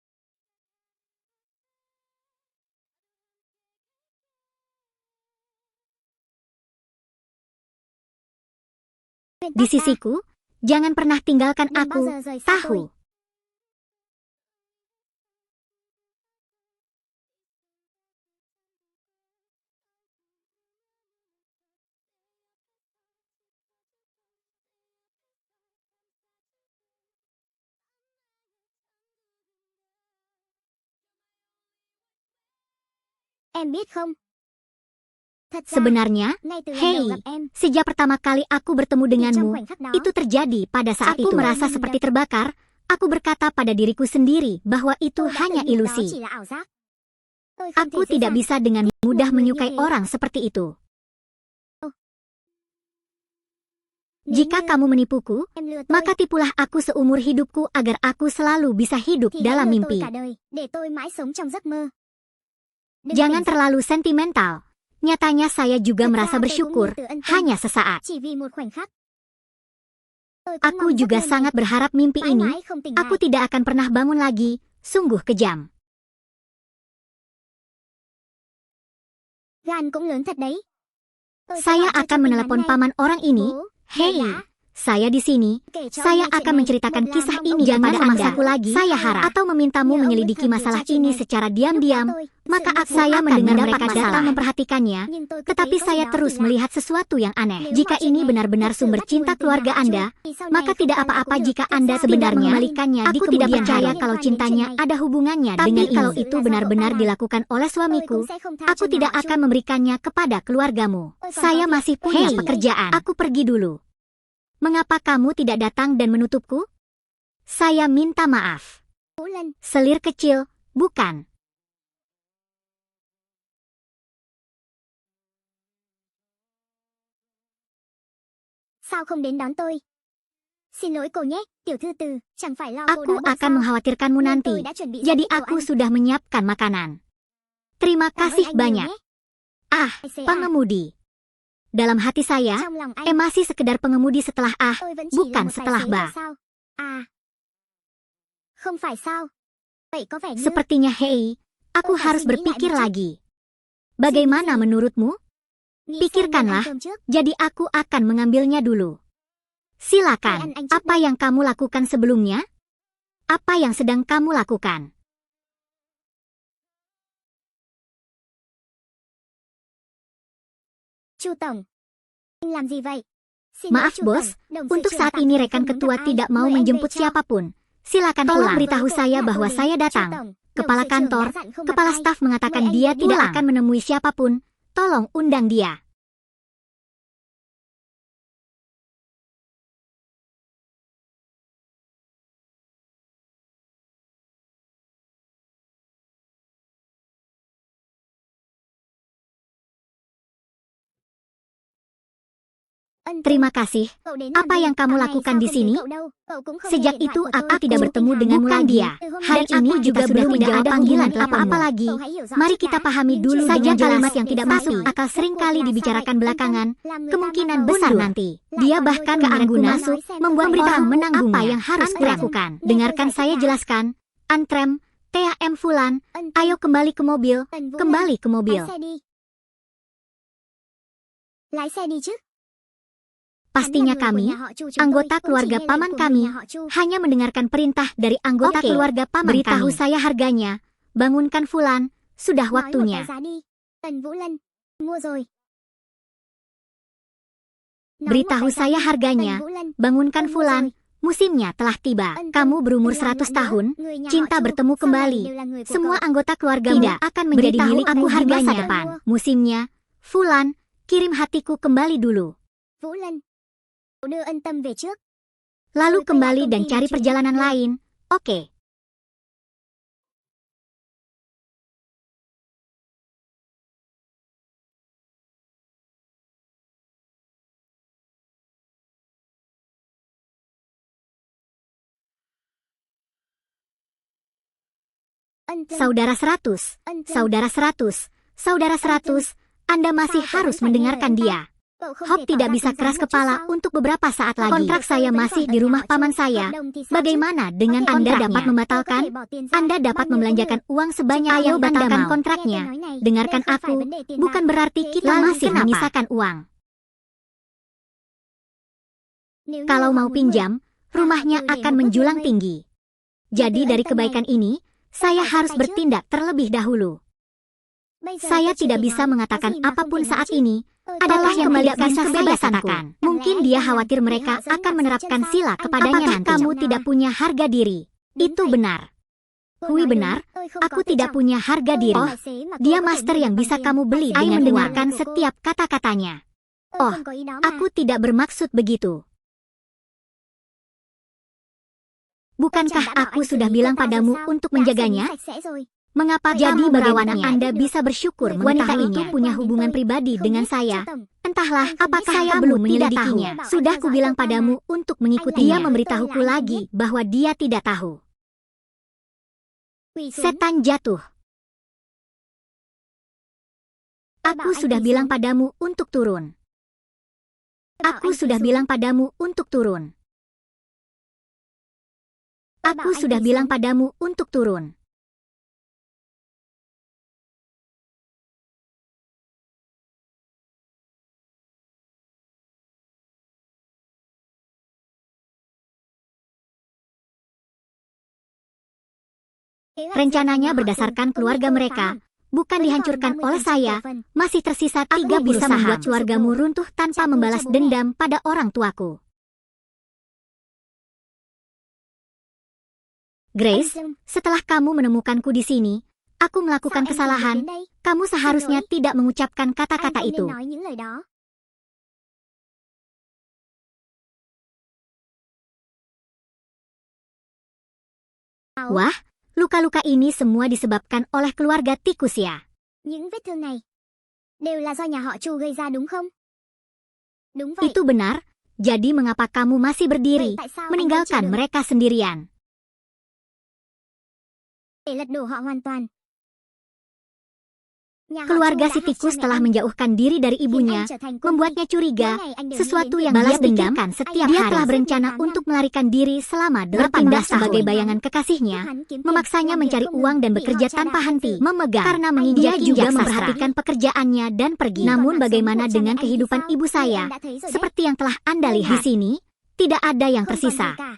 [SPEAKER 1] Di sisiku, jangan pernah tinggalkan
[SPEAKER 2] Đừng bao
[SPEAKER 1] aku.
[SPEAKER 2] giờ rời xa tôi.
[SPEAKER 1] Tahu.
[SPEAKER 2] Em biết không? Thật ra,
[SPEAKER 1] Sebenarnya,
[SPEAKER 2] ngay từ lần
[SPEAKER 1] hei,
[SPEAKER 2] đầu gặp em,
[SPEAKER 1] sejak pertama kali aku bertemu
[SPEAKER 2] thì trong
[SPEAKER 1] denganmu,
[SPEAKER 2] khoảnh khắc đó,
[SPEAKER 1] itu terjadi pada saat
[SPEAKER 2] Aku
[SPEAKER 1] itu. Merasa
[SPEAKER 2] merasa
[SPEAKER 1] seperti terbakar, aku berkata pada diriku sendiri bahwa itu
[SPEAKER 2] tôi đã
[SPEAKER 1] hanya
[SPEAKER 2] tự nhủ đó
[SPEAKER 1] ilusi.
[SPEAKER 2] chỉ là ảo giác. Tôi không
[SPEAKER 1] Aku
[SPEAKER 2] thể dễ
[SPEAKER 1] tidak
[SPEAKER 2] dàng
[SPEAKER 1] bisa dengan mudah
[SPEAKER 2] người như
[SPEAKER 1] menyukai
[SPEAKER 2] thế.
[SPEAKER 1] orang seperti itu.
[SPEAKER 2] Nếu
[SPEAKER 1] Jika
[SPEAKER 2] như
[SPEAKER 1] kamu menipuku,
[SPEAKER 2] em lừa tôi,
[SPEAKER 1] maka tipulah aku seumur hidupku agar aku selalu bisa hidup
[SPEAKER 2] thì hãy
[SPEAKER 1] dalam
[SPEAKER 2] lừa tôi
[SPEAKER 1] mimpi.
[SPEAKER 2] cả đời, để tôi mãi sống trong giấc mơ. Đừng
[SPEAKER 1] Jangan
[SPEAKER 2] tỉnh giấc.
[SPEAKER 1] terlalu sentimental. Nyatanya saya juga
[SPEAKER 2] Thật
[SPEAKER 1] merasa
[SPEAKER 2] ra tôi cũng
[SPEAKER 1] bersyukur,
[SPEAKER 2] như từ ân tâm,
[SPEAKER 1] hanya sesaat.
[SPEAKER 2] chỉ vì một khoảnh khắc. Tôi cũng
[SPEAKER 1] Aku
[SPEAKER 2] mong giấc
[SPEAKER 1] juga
[SPEAKER 2] mơ này
[SPEAKER 1] sangat berharap mimpi
[SPEAKER 2] mãi
[SPEAKER 1] ini,
[SPEAKER 2] mãi không tỉnh
[SPEAKER 1] aku
[SPEAKER 2] lại.
[SPEAKER 1] tidak akan pernah bangun lagi. Sungguh kejam.
[SPEAKER 2] Gan cũng lớn thật đấy. Tôi sẽ
[SPEAKER 1] Saya
[SPEAKER 2] gọi cho
[SPEAKER 1] akan
[SPEAKER 2] Chu Tinh
[SPEAKER 1] menelepon
[SPEAKER 2] Hán ngay.
[SPEAKER 1] paman orang ini.
[SPEAKER 2] Bố,
[SPEAKER 1] Hei,
[SPEAKER 2] mẹ đã
[SPEAKER 1] saya di sini.
[SPEAKER 2] kể cho
[SPEAKER 1] Saya
[SPEAKER 2] nghe chuyện
[SPEAKER 1] akan
[SPEAKER 2] này.
[SPEAKER 1] menceritakan
[SPEAKER 2] Một là
[SPEAKER 1] kisah
[SPEAKER 2] mong
[SPEAKER 1] ini
[SPEAKER 2] ông
[SPEAKER 1] jangan
[SPEAKER 2] Anda
[SPEAKER 1] memaksaku lagi, saya harap, atau memintamu
[SPEAKER 2] Nhờ ông
[SPEAKER 1] menyelidiki
[SPEAKER 2] Wilson
[SPEAKER 1] masalah
[SPEAKER 2] điều tra
[SPEAKER 1] ini
[SPEAKER 2] chuyện
[SPEAKER 1] secara
[SPEAKER 2] này.
[SPEAKER 1] diam-diam.
[SPEAKER 2] Lúc đó tôi
[SPEAKER 1] Maka
[SPEAKER 2] sự
[SPEAKER 1] saya
[SPEAKER 2] akan
[SPEAKER 1] mendengar
[SPEAKER 2] mendapat
[SPEAKER 1] mereka
[SPEAKER 2] masalah.
[SPEAKER 1] datang memperhatikannya,
[SPEAKER 2] Nhưng tôi cứ
[SPEAKER 1] tetapi
[SPEAKER 2] thấy có gì
[SPEAKER 1] saya
[SPEAKER 2] đó
[SPEAKER 1] terus
[SPEAKER 2] kỳ lạ.
[SPEAKER 1] melihat sesuatu yang aneh.
[SPEAKER 2] Nếu
[SPEAKER 1] Jika
[SPEAKER 2] mọi chuyện
[SPEAKER 1] ini
[SPEAKER 2] này
[SPEAKER 1] benar-benar
[SPEAKER 2] thật sự
[SPEAKER 1] sumber
[SPEAKER 2] bắt
[SPEAKER 1] cinta
[SPEAKER 2] nguồn từ
[SPEAKER 1] keluarga
[SPEAKER 2] Hạ Chu,
[SPEAKER 1] Anda,
[SPEAKER 2] thì sau
[SPEAKER 1] maka
[SPEAKER 2] này
[SPEAKER 1] tidak
[SPEAKER 2] không bao giờ
[SPEAKER 1] apa-apa
[SPEAKER 2] cũng được.
[SPEAKER 1] jika
[SPEAKER 2] Thật
[SPEAKER 1] Anda
[SPEAKER 2] ra
[SPEAKER 1] sebenarnya
[SPEAKER 2] tidak
[SPEAKER 1] mengembalikannya di
[SPEAKER 2] Aku tidak
[SPEAKER 1] kemudian
[SPEAKER 2] percaya
[SPEAKER 1] hari
[SPEAKER 2] kalau
[SPEAKER 1] kalau
[SPEAKER 2] cintanya
[SPEAKER 1] cintanya ada hubungannya dengan
[SPEAKER 2] Tapi
[SPEAKER 1] kalau
[SPEAKER 2] kalau
[SPEAKER 1] itu
[SPEAKER 2] itu
[SPEAKER 1] benar-benar
[SPEAKER 2] benar-benar
[SPEAKER 1] dilakukan oleh
[SPEAKER 2] Tôi
[SPEAKER 1] suamiku.
[SPEAKER 2] cũng sẽ không tha
[SPEAKER 1] Aku
[SPEAKER 2] cho
[SPEAKER 1] tidak
[SPEAKER 2] Hạ Chu.
[SPEAKER 1] akan memberikannya kepada keluargamu.
[SPEAKER 2] Tôi còn
[SPEAKER 1] Saya
[SPEAKER 2] có việc.
[SPEAKER 1] masih punya
[SPEAKER 2] Hei,
[SPEAKER 1] pekerjaan. Aku pergi dulu. Mengapa kamu tidak datang dan menutupku? Saya minta maaf.
[SPEAKER 2] Vũ Lân,
[SPEAKER 1] Selir kecil, bukan.
[SPEAKER 2] Sao không đến đón tôi? Xin lỗi cô nhé, tiểu thư từ, chẳng phải lo cô
[SPEAKER 1] Aku
[SPEAKER 2] đói bụng
[SPEAKER 1] akan
[SPEAKER 2] sao?
[SPEAKER 1] mengkhawatirkanmu
[SPEAKER 2] Nên
[SPEAKER 1] nanti.
[SPEAKER 2] tôi đã chuẩn bị sẵn
[SPEAKER 1] Jadi
[SPEAKER 2] đồ
[SPEAKER 1] aku
[SPEAKER 2] ăn.
[SPEAKER 1] sudah menyiapkan makanan. Terima
[SPEAKER 2] Cảm ơn
[SPEAKER 1] kasih
[SPEAKER 2] anh nhiều
[SPEAKER 1] banyak.
[SPEAKER 2] nhé.
[SPEAKER 1] Ah,
[SPEAKER 2] ICA.
[SPEAKER 1] pengemudi. Dalam hati saya,
[SPEAKER 2] Trong lòng anh,
[SPEAKER 1] masih sekedar pengemudi setelah ah,
[SPEAKER 2] tôi vẫn chỉ
[SPEAKER 1] bukan
[SPEAKER 2] là một
[SPEAKER 1] setelah
[SPEAKER 2] tài xế
[SPEAKER 1] ba.
[SPEAKER 2] thôi sao? À, không phải sao? Vậy có vẻ như
[SPEAKER 1] Sepertinya hei, aku
[SPEAKER 2] Tôi phải
[SPEAKER 1] harus
[SPEAKER 2] suy nghĩ lại
[SPEAKER 1] berpikir
[SPEAKER 2] một chút.
[SPEAKER 1] lagi. Bagaimana menurutmu?
[SPEAKER 2] nghĩ xem nên
[SPEAKER 1] Pikirkanlah.
[SPEAKER 2] ăn cơm trước.
[SPEAKER 1] Jadi aku akan mengambilnya dulu. Silakan,
[SPEAKER 2] Vậy anh trước
[SPEAKER 1] apa
[SPEAKER 2] đây.
[SPEAKER 1] yang kamu lakukan sebelumnya? Apa yang sedang kamu lakukan?
[SPEAKER 2] Chu Tổng, anh làm gì vậy? Xin lỗi,
[SPEAKER 1] Maaf
[SPEAKER 2] Chu
[SPEAKER 1] bos,
[SPEAKER 2] Tổng, đồng sự
[SPEAKER 1] untuk
[SPEAKER 2] trưởng
[SPEAKER 1] saat
[SPEAKER 2] tạm
[SPEAKER 1] ini
[SPEAKER 2] thời
[SPEAKER 1] rekan
[SPEAKER 2] không muốn
[SPEAKER 1] ketua
[SPEAKER 2] gặp ai.
[SPEAKER 1] tidak mau
[SPEAKER 2] Mời anh
[SPEAKER 1] menjemput
[SPEAKER 2] về cho.
[SPEAKER 1] siapapun. Silakan
[SPEAKER 2] Tolong
[SPEAKER 1] pulang. Beritahu
[SPEAKER 2] Với cô
[SPEAKER 1] saya
[SPEAKER 2] là
[SPEAKER 1] bahwa
[SPEAKER 2] Odin.
[SPEAKER 1] saya
[SPEAKER 2] Chu
[SPEAKER 1] datang.
[SPEAKER 2] Tổng,
[SPEAKER 1] Kepala
[SPEAKER 2] đồng sự trưởng
[SPEAKER 1] kantor,
[SPEAKER 2] đã dặn không gặp
[SPEAKER 1] Kepala
[SPEAKER 2] ai.
[SPEAKER 1] staf mengatakan
[SPEAKER 2] Mời anh
[SPEAKER 1] dia
[SPEAKER 2] đi
[SPEAKER 1] tidak
[SPEAKER 2] pulang.
[SPEAKER 1] akan menemui siapapun. Tolong undang dia. Terima kasih.
[SPEAKER 2] Cậu đến
[SPEAKER 1] Apa
[SPEAKER 2] làm gì?
[SPEAKER 1] yang kamu
[SPEAKER 2] Dạo này
[SPEAKER 1] lakukan
[SPEAKER 2] sao
[SPEAKER 1] di
[SPEAKER 2] không thấy
[SPEAKER 1] sini?
[SPEAKER 2] cậu đâu? Cậu cũng không
[SPEAKER 1] Sejak
[SPEAKER 2] nghe điện
[SPEAKER 1] itu
[SPEAKER 2] thoại của
[SPEAKER 1] aku
[SPEAKER 2] tôi.
[SPEAKER 1] tidak
[SPEAKER 2] Chủ
[SPEAKER 1] bertemu
[SPEAKER 2] tịch
[SPEAKER 1] denganmu
[SPEAKER 2] Hàn.
[SPEAKER 1] lagi.
[SPEAKER 2] Từ hôm
[SPEAKER 1] Hari
[SPEAKER 2] nay
[SPEAKER 1] ini
[SPEAKER 2] kita
[SPEAKER 1] juga
[SPEAKER 2] sudah
[SPEAKER 1] belum
[SPEAKER 2] tidak
[SPEAKER 1] ada
[SPEAKER 2] ada
[SPEAKER 1] panggilan
[SPEAKER 2] hubungan
[SPEAKER 1] apa-apa
[SPEAKER 2] apa-apa
[SPEAKER 1] lagi.
[SPEAKER 2] Cậu hãy hiểu rõ
[SPEAKER 1] Mari
[SPEAKER 2] trước
[SPEAKER 1] kita
[SPEAKER 2] đã.
[SPEAKER 1] pahami
[SPEAKER 2] Những
[SPEAKER 1] dulu
[SPEAKER 2] chuyện
[SPEAKER 1] dengan
[SPEAKER 2] nói
[SPEAKER 1] kalimat
[SPEAKER 2] jelas
[SPEAKER 1] yang
[SPEAKER 2] để
[SPEAKER 1] tidak
[SPEAKER 2] sau
[SPEAKER 1] masuk
[SPEAKER 2] nói.
[SPEAKER 1] akal
[SPEAKER 2] Rốt
[SPEAKER 1] sering
[SPEAKER 2] cuộc
[SPEAKER 1] kali
[SPEAKER 2] là
[SPEAKER 1] dibicarakan
[SPEAKER 2] sao vậy?
[SPEAKER 1] belakangan.
[SPEAKER 2] Yên tâm, làm người ta
[SPEAKER 1] Kemungkinan
[SPEAKER 2] mang bầu.
[SPEAKER 1] besar
[SPEAKER 2] Dulu.
[SPEAKER 1] nanti
[SPEAKER 2] Lại
[SPEAKER 1] dia
[SPEAKER 2] còn
[SPEAKER 1] bahkan
[SPEAKER 2] lôi tôi
[SPEAKER 1] mendengarku
[SPEAKER 2] vào
[SPEAKER 1] masuk,
[SPEAKER 2] nói xem
[SPEAKER 1] membuat
[SPEAKER 2] có phải
[SPEAKER 1] orang
[SPEAKER 2] không?
[SPEAKER 1] menanggungnya.
[SPEAKER 2] Apa yang
[SPEAKER 1] harus
[SPEAKER 2] Antrem,
[SPEAKER 1] kulakukan.
[SPEAKER 2] nghe tôi
[SPEAKER 1] Dengarkan
[SPEAKER 2] giải
[SPEAKER 1] saya
[SPEAKER 2] thích đã.
[SPEAKER 1] jelaskan. Antrem, THM Fulan,
[SPEAKER 2] Ân
[SPEAKER 1] ayo kembali ke mobil.
[SPEAKER 2] Tần Vũ Lan,
[SPEAKER 1] Kembali ke mobil.
[SPEAKER 2] lái xe đi. Lái xe đi chứ.
[SPEAKER 1] Pastinya kami, anggota keluarga paman kami, hanya mendengarkan perintah dari anggota
[SPEAKER 2] Oke,
[SPEAKER 1] keluarga paman beritahu
[SPEAKER 2] kami.
[SPEAKER 1] saya harganya. Bangunkan Fulan, sudah waktunya.
[SPEAKER 2] Tần Vũ Lân, mua rồi.
[SPEAKER 1] Beritahu saya harganya. Bangunkan Fulan, musimnya telah tiba. Kamu berumur 100 tahun, cinta bertemu kembali. Semua anggota keluarga tidak akan menjadi
[SPEAKER 2] Beritahu
[SPEAKER 1] milik aku
[SPEAKER 2] aku
[SPEAKER 1] di masa
[SPEAKER 2] harganya.
[SPEAKER 1] depan. Musimnya, Fulan, kirim hatiku kembali dulu.
[SPEAKER 2] Vũ Lân, đưa Ân Tâm về trước.
[SPEAKER 1] Lalu kembali dan cari perjalanan lain. Oke. Saudara 100, Saudara 100, Saudara 100, Anda masih harus mendengarkan dia. Hop tidak bisa keras kepala untuk beberapa saat lagi. Kontrak saya masih di rumah paman saya. Bagaimana dengan Anda dapat membatalkan? Anda dapat membelanjakan uang sebanyak yang Anda batalkan kontraknya. Dengarkan aku, bukan berarti kita masih menyisakan uang. Kalau mau pinjam, rumahnya akan menjulang tinggi. Jadi dari kebaikan ini, saya harus bertindak terlebih dahulu. Saya tidak bisa mengatakan apapun saat ini, adalah yang tidak bisa saya katakan. Mungkin dia khawatir mereka akan menerapkan sila kepadanya nanti. Kamu tidak punya harga diri. Itu benar. Hui benar, aku tidak punya harga diri. Oh, dia master yang bisa kamu beli dengan mendengarkan setiap kata-katanya. Oh, aku tidak bermaksud begitu. Bukankah aku sudah bilang padamu untuk menjaganya? Mengapa jadi bagaimana Anda bisa bersyukur wanita itu punya hubungan pribadi dengan saya? Entahlah, apakah saya belum menyelidikinya. Sudah kubilang padamu untuk mengikutinya. Dia memberitahuku lagi bahwa dia tidak tahu. Setan jatuh. Aku sudah bilang padamu untuk turun. Aku sudah bilang padamu untuk turun. Aku sudah bilang padamu untuk turun. Rencananya berdasarkan keluarga mereka, bukan dihancurkan oleh saya. Masih tersisa 30 bisa membuat keluargamu runtuh tanpa membalas dendam pada orang tuaku. Grace, setelah kamu menemukanku di sini, aku melakukan kesalahan. Kamu seharusnya tidak mengucapkan kata-kata itu. Wah, luka-luka ini semua disebabkan oleh keluarga tikus ya.
[SPEAKER 2] Những vết thương này đều là do nhà họ Chu gây ra đúng không? Đúng vậy.
[SPEAKER 1] Itu benar, Jadi mengapa kamu masih berdiri,
[SPEAKER 2] Vậy tại sao anh vẫn chưa
[SPEAKER 1] meninggalkan
[SPEAKER 2] được
[SPEAKER 1] mereka sendirian?
[SPEAKER 2] để lật đổ họ hoàn toàn? Nhà họ
[SPEAKER 1] Keluarga
[SPEAKER 2] Chu
[SPEAKER 1] si
[SPEAKER 2] đã hại cha
[SPEAKER 1] tikus
[SPEAKER 2] mẹ
[SPEAKER 1] telah
[SPEAKER 2] anh,
[SPEAKER 1] menjauhkan diri dari
[SPEAKER 2] khiến
[SPEAKER 1] ibunya,
[SPEAKER 2] anh trở thành con
[SPEAKER 1] membuatnya curiga,
[SPEAKER 2] Mỗi ngày anh đều
[SPEAKER 1] sesuatu
[SPEAKER 2] nghĩ
[SPEAKER 1] yang
[SPEAKER 2] đến
[SPEAKER 1] dia
[SPEAKER 2] việc
[SPEAKER 1] pikirkan setiap
[SPEAKER 2] Dia
[SPEAKER 1] hari.
[SPEAKER 2] telah
[SPEAKER 1] berencana untuk melarikan diri selama 18
[SPEAKER 2] tahun.
[SPEAKER 1] sebagai bayangan kekasihnya,
[SPEAKER 2] Giúp hắn kiếm tiền,
[SPEAKER 1] memaksanya
[SPEAKER 2] làm việc
[SPEAKER 1] mencari
[SPEAKER 2] không
[SPEAKER 1] uang
[SPEAKER 2] ngừng,
[SPEAKER 1] dan
[SPEAKER 2] bị
[SPEAKER 1] bekerja
[SPEAKER 2] họ cha
[SPEAKER 1] tanpa
[SPEAKER 2] đạp
[SPEAKER 1] henti,
[SPEAKER 2] lên.
[SPEAKER 1] memegang, karena
[SPEAKER 2] Dia
[SPEAKER 1] menginjak
[SPEAKER 2] juga
[SPEAKER 1] sastra,
[SPEAKER 2] memperhatikan
[SPEAKER 1] pekerjaannya dan pergi.
[SPEAKER 2] Ih,
[SPEAKER 1] Namun
[SPEAKER 2] còn
[SPEAKER 1] bagaimana
[SPEAKER 2] cuộc cha
[SPEAKER 1] dengan
[SPEAKER 2] mẹ anh thì
[SPEAKER 1] kehidupan
[SPEAKER 2] sao?
[SPEAKER 1] ibu
[SPEAKER 2] Như
[SPEAKER 1] saya?
[SPEAKER 2] em đã thấy rồi đấy.
[SPEAKER 1] Seperti yang telah Anda
[SPEAKER 2] Đây
[SPEAKER 1] lihat
[SPEAKER 2] hả?
[SPEAKER 1] di sini, tidak ada yang
[SPEAKER 2] Không còn gì
[SPEAKER 1] tersisa.
[SPEAKER 2] cả.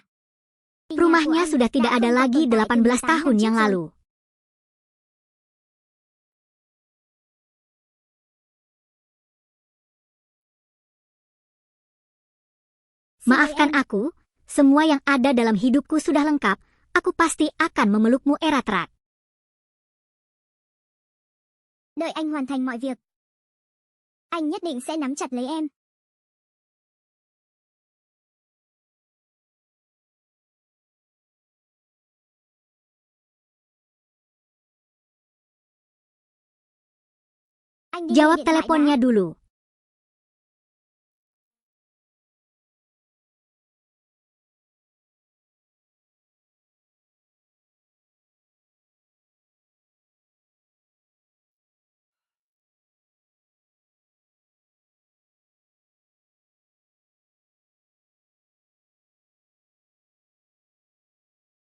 [SPEAKER 2] Vì nhà của
[SPEAKER 1] Rumahnya
[SPEAKER 2] anh
[SPEAKER 1] sudah tidak
[SPEAKER 2] đã
[SPEAKER 1] ada
[SPEAKER 2] không còn
[SPEAKER 1] lagi
[SPEAKER 2] tồn tại từ
[SPEAKER 1] 18
[SPEAKER 2] 18
[SPEAKER 1] tahun
[SPEAKER 2] năm
[SPEAKER 1] yang
[SPEAKER 2] trước rồi.
[SPEAKER 1] lalu.
[SPEAKER 2] Xin lỗi
[SPEAKER 1] Maafkan
[SPEAKER 2] em,
[SPEAKER 1] aku, semua yang ada dalam hidupku sudah lengkap, aku pasti akan memelukmu Eratrat.
[SPEAKER 2] đợi anh hoàn thành mọi việc. Anh nhất định sẽ nắm chặt lấy em. Anh đi nghe
[SPEAKER 1] Jawab
[SPEAKER 2] điện thoại đã.
[SPEAKER 1] teleponnya dulu.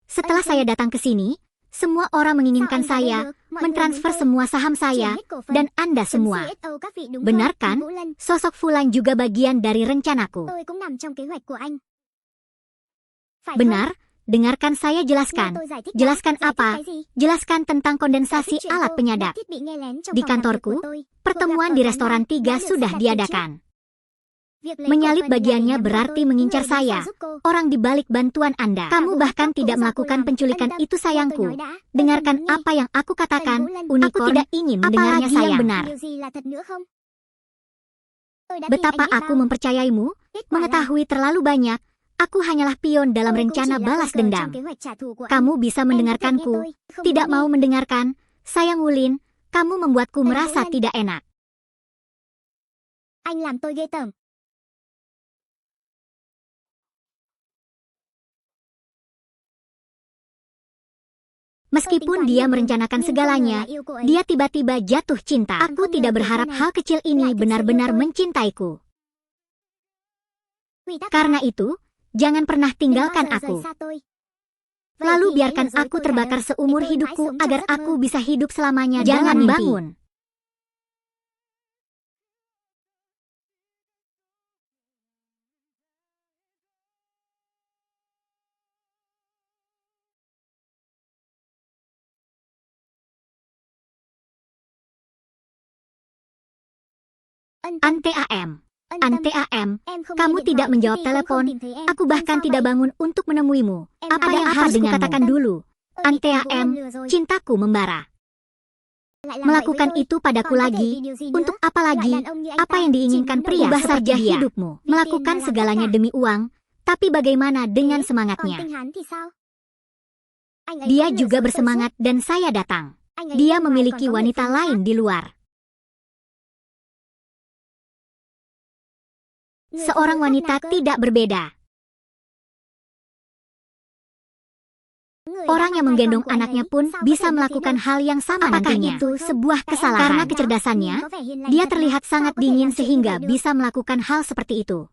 [SPEAKER 1] Setelah saya datang ke sini, semua orang menginginkan
[SPEAKER 2] Sao anh vào đây
[SPEAKER 1] saya
[SPEAKER 2] được? Mọi người
[SPEAKER 1] mentransfer
[SPEAKER 2] muốn tôi
[SPEAKER 1] semua saham
[SPEAKER 2] chuyển
[SPEAKER 1] saya
[SPEAKER 2] hết cổ phần
[SPEAKER 1] dan Anda
[SPEAKER 2] phần
[SPEAKER 1] semua.
[SPEAKER 2] CSO các vị đúng
[SPEAKER 1] Benar
[SPEAKER 2] không?
[SPEAKER 1] kan?
[SPEAKER 2] Vũ Lân,
[SPEAKER 1] Sosok Fulan juga bagian dari rencanaku.
[SPEAKER 2] tôi cũng nằm trong kế hoạch của anh. Phải không?
[SPEAKER 1] Benar? Dengarkan saya
[SPEAKER 2] Nghe
[SPEAKER 1] jelaskan.
[SPEAKER 2] tôi giải thích đã.
[SPEAKER 1] Jelaskan
[SPEAKER 2] Giải thích
[SPEAKER 1] apa?
[SPEAKER 2] cái gì?
[SPEAKER 1] Jelaskan tentang
[SPEAKER 2] Giải
[SPEAKER 1] kondensasi
[SPEAKER 2] thích chuyện
[SPEAKER 1] alat
[SPEAKER 2] cô
[SPEAKER 1] penyadap.
[SPEAKER 2] lắp thiết bị nghe lén trong
[SPEAKER 1] Di
[SPEAKER 2] phòng làm việc
[SPEAKER 1] kantorku,
[SPEAKER 2] của tôi.
[SPEAKER 1] Pertemuan
[SPEAKER 2] Cuộc
[SPEAKER 1] di
[SPEAKER 2] gặp ở
[SPEAKER 1] restoran
[SPEAKER 2] quán bar
[SPEAKER 1] 3
[SPEAKER 2] đã được
[SPEAKER 1] sudah
[SPEAKER 2] sắp đặt từ trước.
[SPEAKER 1] diadakan.
[SPEAKER 2] Việc lấy
[SPEAKER 1] Menyalip
[SPEAKER 2] cổ phần là để
[SPEAKER 1] bagiannya
[SPEAKER 2] nhắm vào
[SPEAKER 1] berarti
[SPEAKER 2] tôi,
[SPEAKER 1] mengincar
[SPEAKER 2] người đứng sau
[SPEAKER 1] saya,
[SPEAKER 2] giúp cô.
[SPEAKER 1] orang di balik bantuan Anda. Kamu
[SPEAKER 2] Vụ
[SPEAKER 1] bahkan
[SPEAKER 2] bắt cóc
[SPEAKER 1] tidak
[SPEAKER 2] cũng do cô
[SPEAKER 1] melakukan
[SPEAKER 2] làm.
[SPEAKER 1] penculikan
[SPEAKER 2] Ân tâm,
[SPEAKER 1] itu
[SPEAKER 2] nghe tôi
[SPEAKER 1] sayangku.
[SPEAKER 2] nói đã. Tôi không
[SPEAKER 1] Dengarkan
[SPEAKER 2] muốn nghe.
[SPEAKER 1] apa yang aku katakan,
[SPEAKER 2] Vũ Lân,
[SPEAKER 1] unicorn.
[SPEAKER 2] aku tidak
[SPEAKER 1] ingin mendengarnya
[SPEAKER 2] Apalagi yang
[SPEAKER 1] sayang.
[SPEAKER 2] benar. Điều gì là thật nữa không? Tôi đã tin
[SPEAKER 1] Betapa
[SPEAKER 2] anh biết
[SPEAKER 1] aku
[SPEAKER 2] bao.
[SPEAKER 1] mempercayaimu,
[SPEAKER 2] Kết quả là
[SPEAKER 1] mengetahui terlalu banyak, aku hanyalah pion dalam
[SPEAKER 2] tôi cũng
[SPEAKER 1] rencana
[SPEAKER 2] chỉ là
[SPEAKER 1] balas
[SPEAKER 2] con cờ trong
[SPEAKER 1] dendam.
[SPEAKER 2] kế hoạch trả thù của anh.
[SPEAKER 1] Kamu bisa
[SPEAKER 2] Em có thể nghe
[SPEAKER 1] mendengarkanku,
[SPEAKER 2] tôi, không
[SPEAKER 1] tidak
[SPEAKER 2] muốn
[SPEAKER 1] mau
[SPEAKER 2] nghe.
[SPEAKER 1] mendengarkan. Sayang Wulin, kamu membuatku
[SPEAKER 2] Vũ
[SPEAKER 1] merasa
[SPEAKER 2] Lân,
[SPEAKER 1] tidak enak.
[SPEAKER 2] anh làm tôi ghê tởm.
[SPEAKER 1] Meskipun dia merencanakan segalanya, dia tiba-tiba jatuh cinta. Aku tidak berharap hal kecil ini benar-benar mencintaiku. Karena itu, jangan pernah tinggalkan aku. Lalu biarkan aku terbakar seumur hidupku agar aku bisa hidup selamanya. Jangan bangun. Ante AM. Ante AM, kamu tidak menjawab telepon. Aku bahkan tidak bangun untuk menemuimu. Apa yang harus kukatakan dulu? Ante AM, cintaku membara. Melakukan itu padaku lagi. Untuk apa lagi? Apa yang diinginkan pria
[SPEAKER 2] Ubah
[SPEAKER 1] seperti
[SPEAKER 2] saja
[SPEAKER 1] dia?
[SPEAKER 2] hidupmu.
[SPEAKER 1] Melakukan segalanya demi uang. Tapi bagaimana dengan semangatnya? Dia juga bersemangat dan saya datang. Dia memiliki wanita lain di luar. Seorang wanita tidak berbeda. Orang yang menggendong anaknya pun bisa melakukan hal yang sama nantinya. Itu sebuah kesalahan. Karena kecerdasannya, dia terlihat sangat dingin sehingga bisa melakukan hal seperti itu.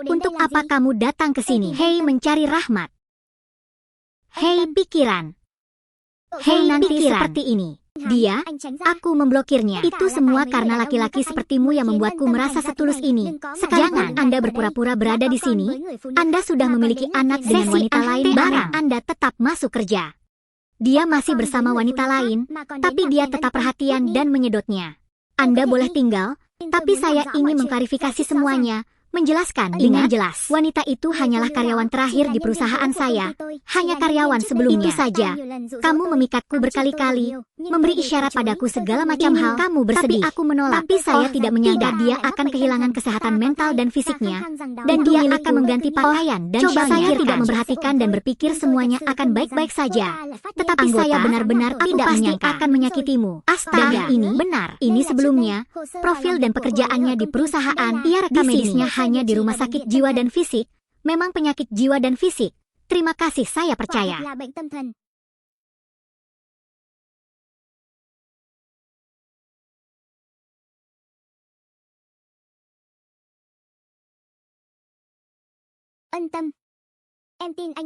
[SPEAKER 1] Untuk apa kamu datang ke sini? Hei, mencari rahmat. Hei, pikiran. Hei, nanti seperti ini. Dia, aku memblokirnya. Itu semua karena laki-laki sepertimu yang membuatku merasa setulus ini. Jangan Anda berpura-pura berada di sini. Anda sudah memiliki anak dengan wanita lain, barang Anda tetap masuk kerja. Dia masih bersama wanita lain, tapi dia tetap perhatian dan menyedotnya. Anda boleh tinggal, tapi saya ingin mengklarifikasi semuanya. menjelaskan dengan jelas. Wanita itu hanyalah karyawan terakhir di perusahaan saya. Hanya karyawan sebelumnya. Itu saja. Kamu memikatku berkali-kali, memberi isyarat padaku segala macam hal. Kamu bersedih. Tapi aku menolak. Tapi saya tidak menyangka dia akan kehilangan kesehatan mental dan fisiknya. Dan dia akan mengganti pakaian dan coba saya tidak memperhatikan dan berpikir semuanya akan baik-baik saja. Tetapi saya benar-benar tidak menyangka akan menyakitimu. Astaga, ini benar. Ini sebelumnya, profil dan pekerjaannya di perusahaan. Ia rekam medisnya hanya di rumah sakit jiwa dan fisik. Memang penyakit jiwa dan fisik. Terima kasih, saya percaya.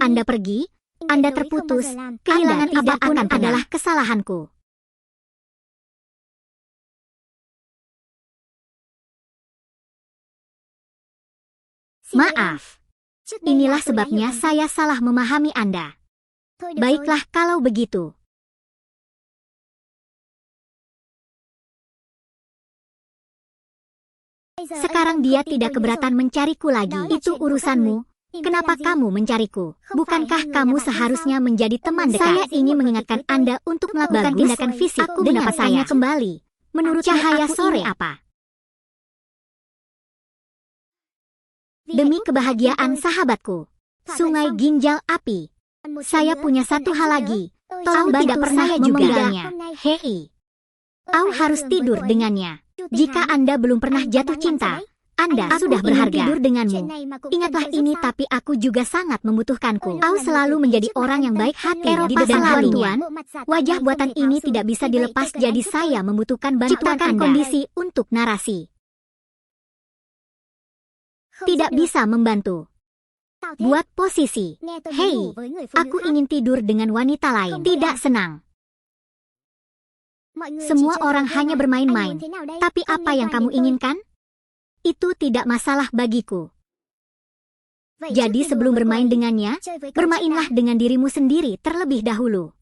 [SPEAKER 1] Anda pergi, Anda terputus, kehilangan apapun adalah kesalahanku. Maaf. Inilah sebabnya saya salah memahami Anda. Baiklah kalau begitu. Sekarang dia tidak keberatan mencariku lagi. Itu urusanmu. Kenapa kamu mencariku? Bukankah kamu seharusnya menjadi teman dekat? Saya ingin mengingatkan Anda untuk melakukan tindakan fisik dengan saya kembali. Menurut cahaya sore apa? Demi kebahagiaan sahabatku, Sungai Ginjal Api. Saya punya satu hal lagi. Tolong tidak pernah memenggangnya. Hei, Au harus tidur dengannya. Jika Anda belum pernah jatuh cinta, Anda sudah berharga. Tidur denganmu. Ingatlah ini, tapi aku juga sangat membutuhkanku. Au selalu menjadi orang yang baik hati di depan tuan. Wajah buatan ini tidak bisa dilepas, jadi saya membutuhkan bantuan Anda. Kondisi untuk narasi. Tidak bisa membantu. Buat posisi. Hei, aku ingin tidur dengan wanita lain. Tidak senang. Semua orang hanya bermain-main. Tapi apa yang kamu inginkan? Itu tidak masalah bagiku. Jadi sebelum bermain dengannya, bermainlah dengan dirimu sendiri terlebih dahulu.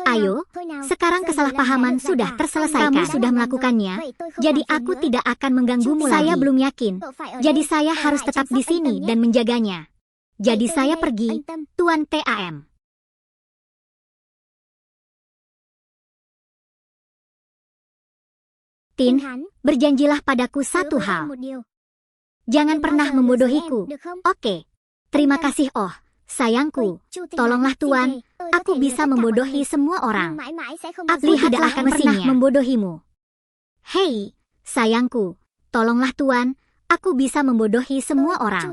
[SPEAKER 1] Ayo, sekarang kesalahpahaman sudah terselesaikan. Kamu sudah melakukannya, jadi aku tidak akan mengganggumu lagi. Saya belum yakin, jadi saya harus tetap di sini dan menjaganya. Jadi saya pergi, Tuan TAM. Tin, berjanjilah padaku satu hal. Jangan pernah membodohiku. Oke, terima kasih. Oh, sayangku, tolonglah Tuan. Aku bisa membodohi semua orang. Aku tidak akan pernah membodohimu. Hei, sayangku, tolonglah Tuan. Aku bisa membodohi semua orang.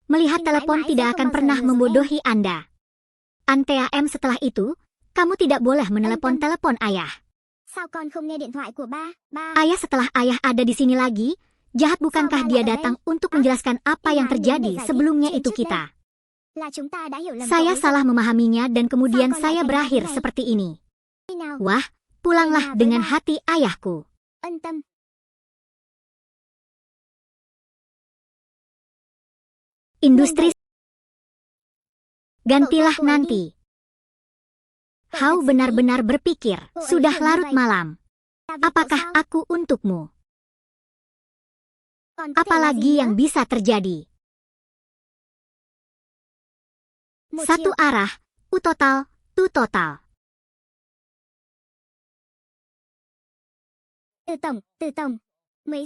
[SPEAKER 1] Melihat telepon tidak akan pernah membodohi Anda. Anteam, setelah itu, kamu tidak boleh menelepon telepon ayah. Ayah, setelah ayah ada di sini lagi, jahat bukankah dia datang untuk menjelaskan apa yang terjadi sebelumnya itu kita? Saya salah memahaminya dan kemudian saya berakhir seperti ini. Wah, pulanglah dengan hati ayahku. Industri. Gantilah nanti. Hau benar-benar berpikir, sudah larut malam. Apakah aku untukmu? Apalagi yang bisa terjadi? Satu arah, total, total.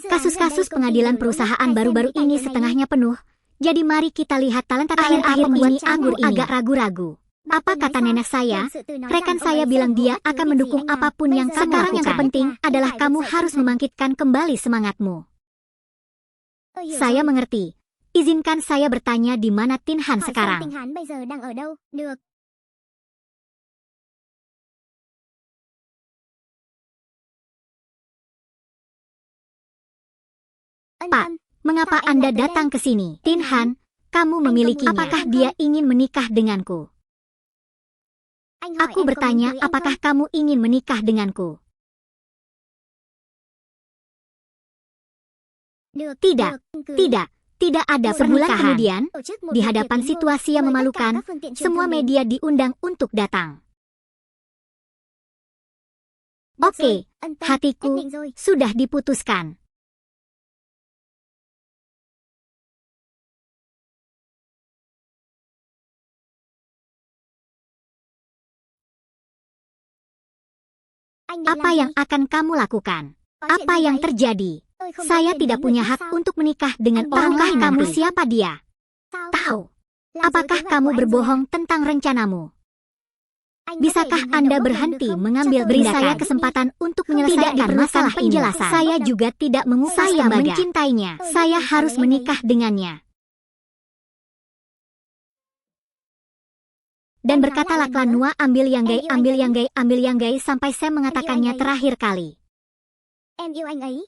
[SPEAKER 1] Kasus-kasus pengadilan perusahaan baru-baru ini setengahnya penuh. Jadi mari kita lihat talenta akhir-akhir ini. Anggur agak ragu-ragu. Apa kata nenek saya? Rekan saya bilang dia akan mendukung apapun yang kamu lakukan. Sekarang yang terpenting adalah kamu harus membangkitkan kembali semangatmu. Saya mengerti. Izinkan saya bertanya di mana Tin Han sekarang. Pak, mengapa Anda datang ke sini? Tin Han, kamu memilikinya. Apakah dia ingin menikah denganku? Aku bertanya, apakah kamu ingin menikah denganku? Tidak, tidak ada pernikahan. Kemudian, di hadapan situasi yang memalukan, semua media diundang untuk datang. Oke, hatiku sudah diputuskan. Apa yang akan kamu lakukan? Apa yang terjadi? Saya tidak punya hak untuk menikah dengan orang lain. Kamu siapa dia? Tahu. Apakah kamu berbohong tentang rencanamu? Bisakah Anda berhenti mengambil beri saya kesempatan untuk menyelesaikan masalah penjelasan? Saya juga tidak mengupas saya mencintainya. Saya harus menikah dengannya. Dan berkatalah Klan Nua, ambil yang gay, ambil yang gay, ambil yang gay, sampai Sam mengatakannya terakhir kali.
[SPEAKER 2] Em yêu anh ấy.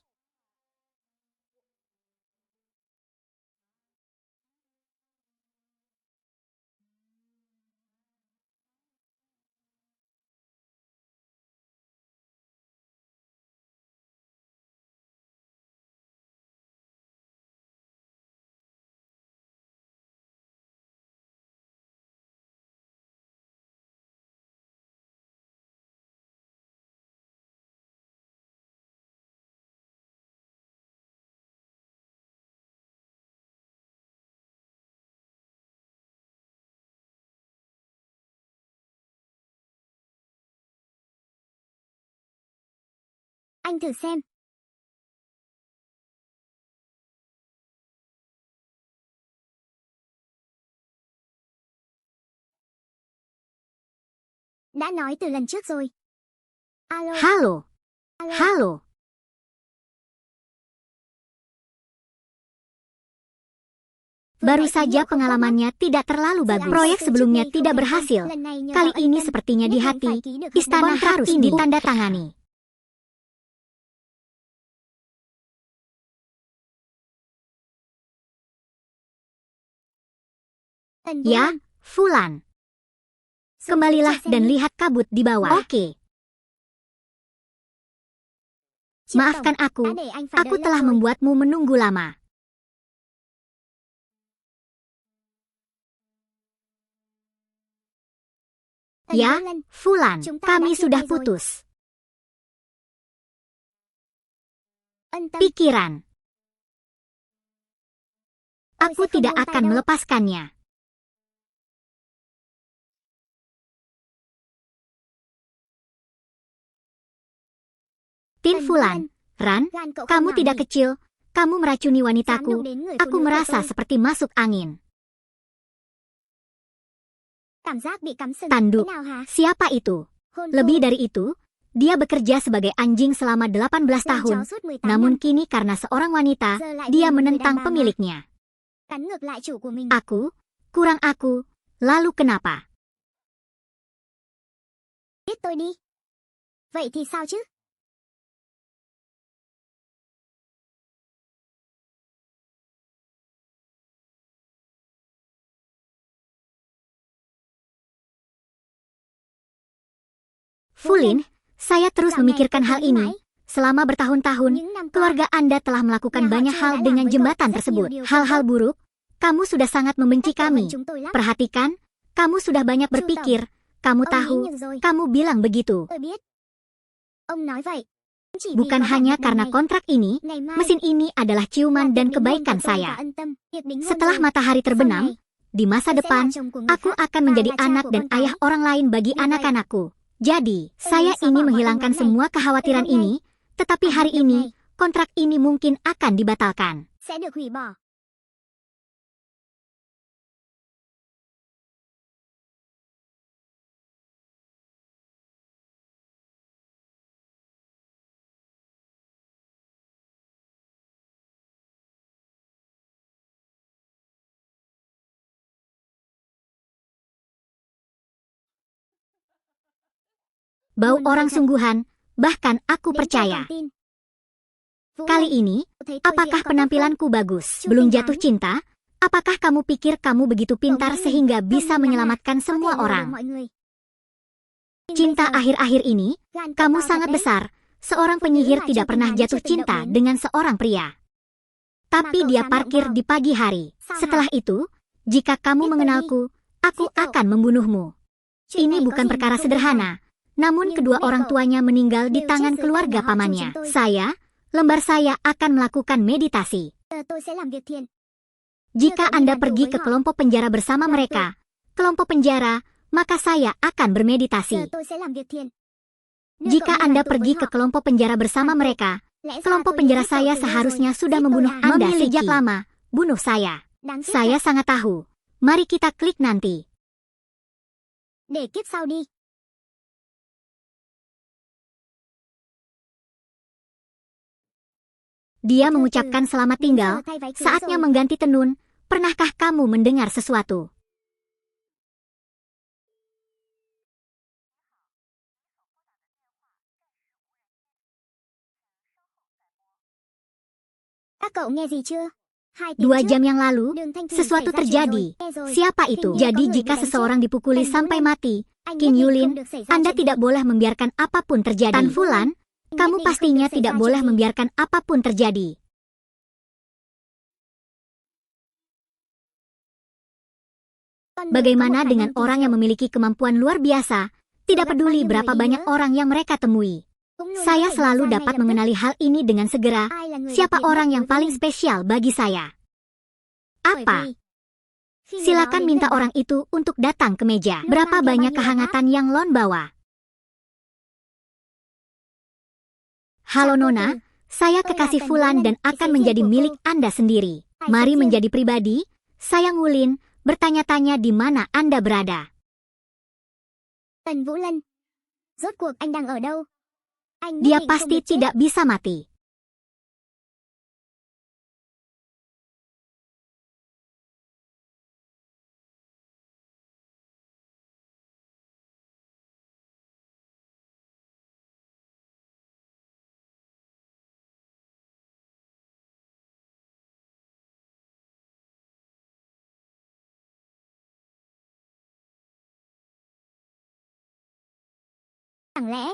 [SPEAKER 2] Anh thử xem. Đã nói từ lần trước rồi. Alo.
[SPEAKER 1] Halo. Halo. Baru saja pengalamannya tidak terlalu bagus. Proyek sebelumnya tidak berhasil. Kali ini sepertinya di hati, istana harus ditandatangani. Ya, Fulan. Kembalilah dan lihat kabut di bawah. Oke. Maafkan aku telah membuatmu menunggu lama. Ya, Fulan, kami sudah putus. Pikiran. Aku tidak akan melepaskannya. Tin Fulan, Ran, kamu tidak kecil, kamu meracuni wanitaku, aku merasa seperti masuk angin. Tanduk, siapa itu? Lebih dari itu, dia bekerja sebagai anjing selama 18 tahun, namun kini karena seorang wanita, dia menentang pemiliknya. Aku, kurang aku, lalu kenapa?
[SPEAKER 2] Biết tôi đi. Vậy thì sao chứ?
[SPEAKER 1] Fulin, saya terus memikirkan hal ini. Selama bertahun-tahun, keluarga Anda telah melakukan banyak hal dengan jembatan tersebut. Hal-hal buruk, kamu sudah sangat membenci kami. Perhatikan, kamu sudah banyak berpikir. Kamu tahu, kamu bilang begitu. Bukan hanya karena kontrak ini, mesin ini adalah ciuman dan kebaikan saya. Setelah matahari terbenam, di masa depan, aku akan menjadi anak dan ayah orang lain bagi anak-anakku. Jadi, saya ingin menghilangkan semua kekhawatiran ini, tetapi hari ini, kontrak ini mungkin akan dibatalkan. Bau orang sungguhan, bahkan aku percaya. Kali ini, apakah penampilanku bagus? Belum jatuh cinta? Apakah kamu pikir kamu begitu pintar sehingga bisa menyelamatkan semua orang? Cinta akhir-akhir ini, kamu sangat besar. Seorang penyihir tidak pernah jatuh cinta dengan seorang pria. Tapi dia parkir di pagi hari. Setelah itu, jika kamu mengenalku, aku akan membunuhmu. Ini bukan perkara sederhana. Namun kedua orang tuanya meninggal di tangan keluarga pamannya. Lembar saya akan melakukan meditasi.
[SPEAKER 2] Tôi sẽ làm việc thiện.
[SPEAKER 1] Jika Anda pergi ke kelompok penjara bersama mereka, maka saya akan bermeditasi.
[SPEAKER 2] Tôi sẽ làm việc thiện.
[SPEAKER 1] Jika Anda pergi ke kelompok penjara bersama mereka, kelompok penjara saya seharusnya sudah membunuh Anda sejak lama. Bunuh saya. Saya sangat tahu. Mari kita klik nanti.
[SPEAKER 2] Để kiếp sau đi.
[SPEAKER 1] Dia mengucapkan selamat tinggal. Saatnya mengganti tenun. Pernahkah kamu mendengar sesuatu?
[SPEAKER 2] Các cậu nghe gì chưa?
[SPEAKER 1] 2 jam yang lalu, sesuatu terjadi. Siapa itu? Jadi jika seseorang dipukuli sampai mati, Qin Yulin, Anda tidak boleh membiarkan apapun terjadi. Tan Fulan, kamu pastinya tidak boleh membiarkan apapun terjadi. Bagaimana dengan orang yang memiliki kemampuan luar biasa? Tidak peduli berapa banyak orang yang mereka temui. Saya selalu dapat mengenali hal ini dengan segera. Siapa orang yang paling spesial bagi saya? Apa? Silakan minta orang itu untuk datang ke meja. Berapa banyak kehangatan yang Lon bawa? Halo Nona, saya kekasih Fulan dan akan menjadi milik Anda sendiri. Mari menjadi pribadi. Saya Ngulin, bertanya-tanya di mana Anda berada.
[SPEAKER 2] Tần Vũ Lân. Rốt cuộc anh đang ở đâu?
[SPEAKER 1] Dia pasti tidak bisa mati.
[SPEAKER 2] Chẳng lẽ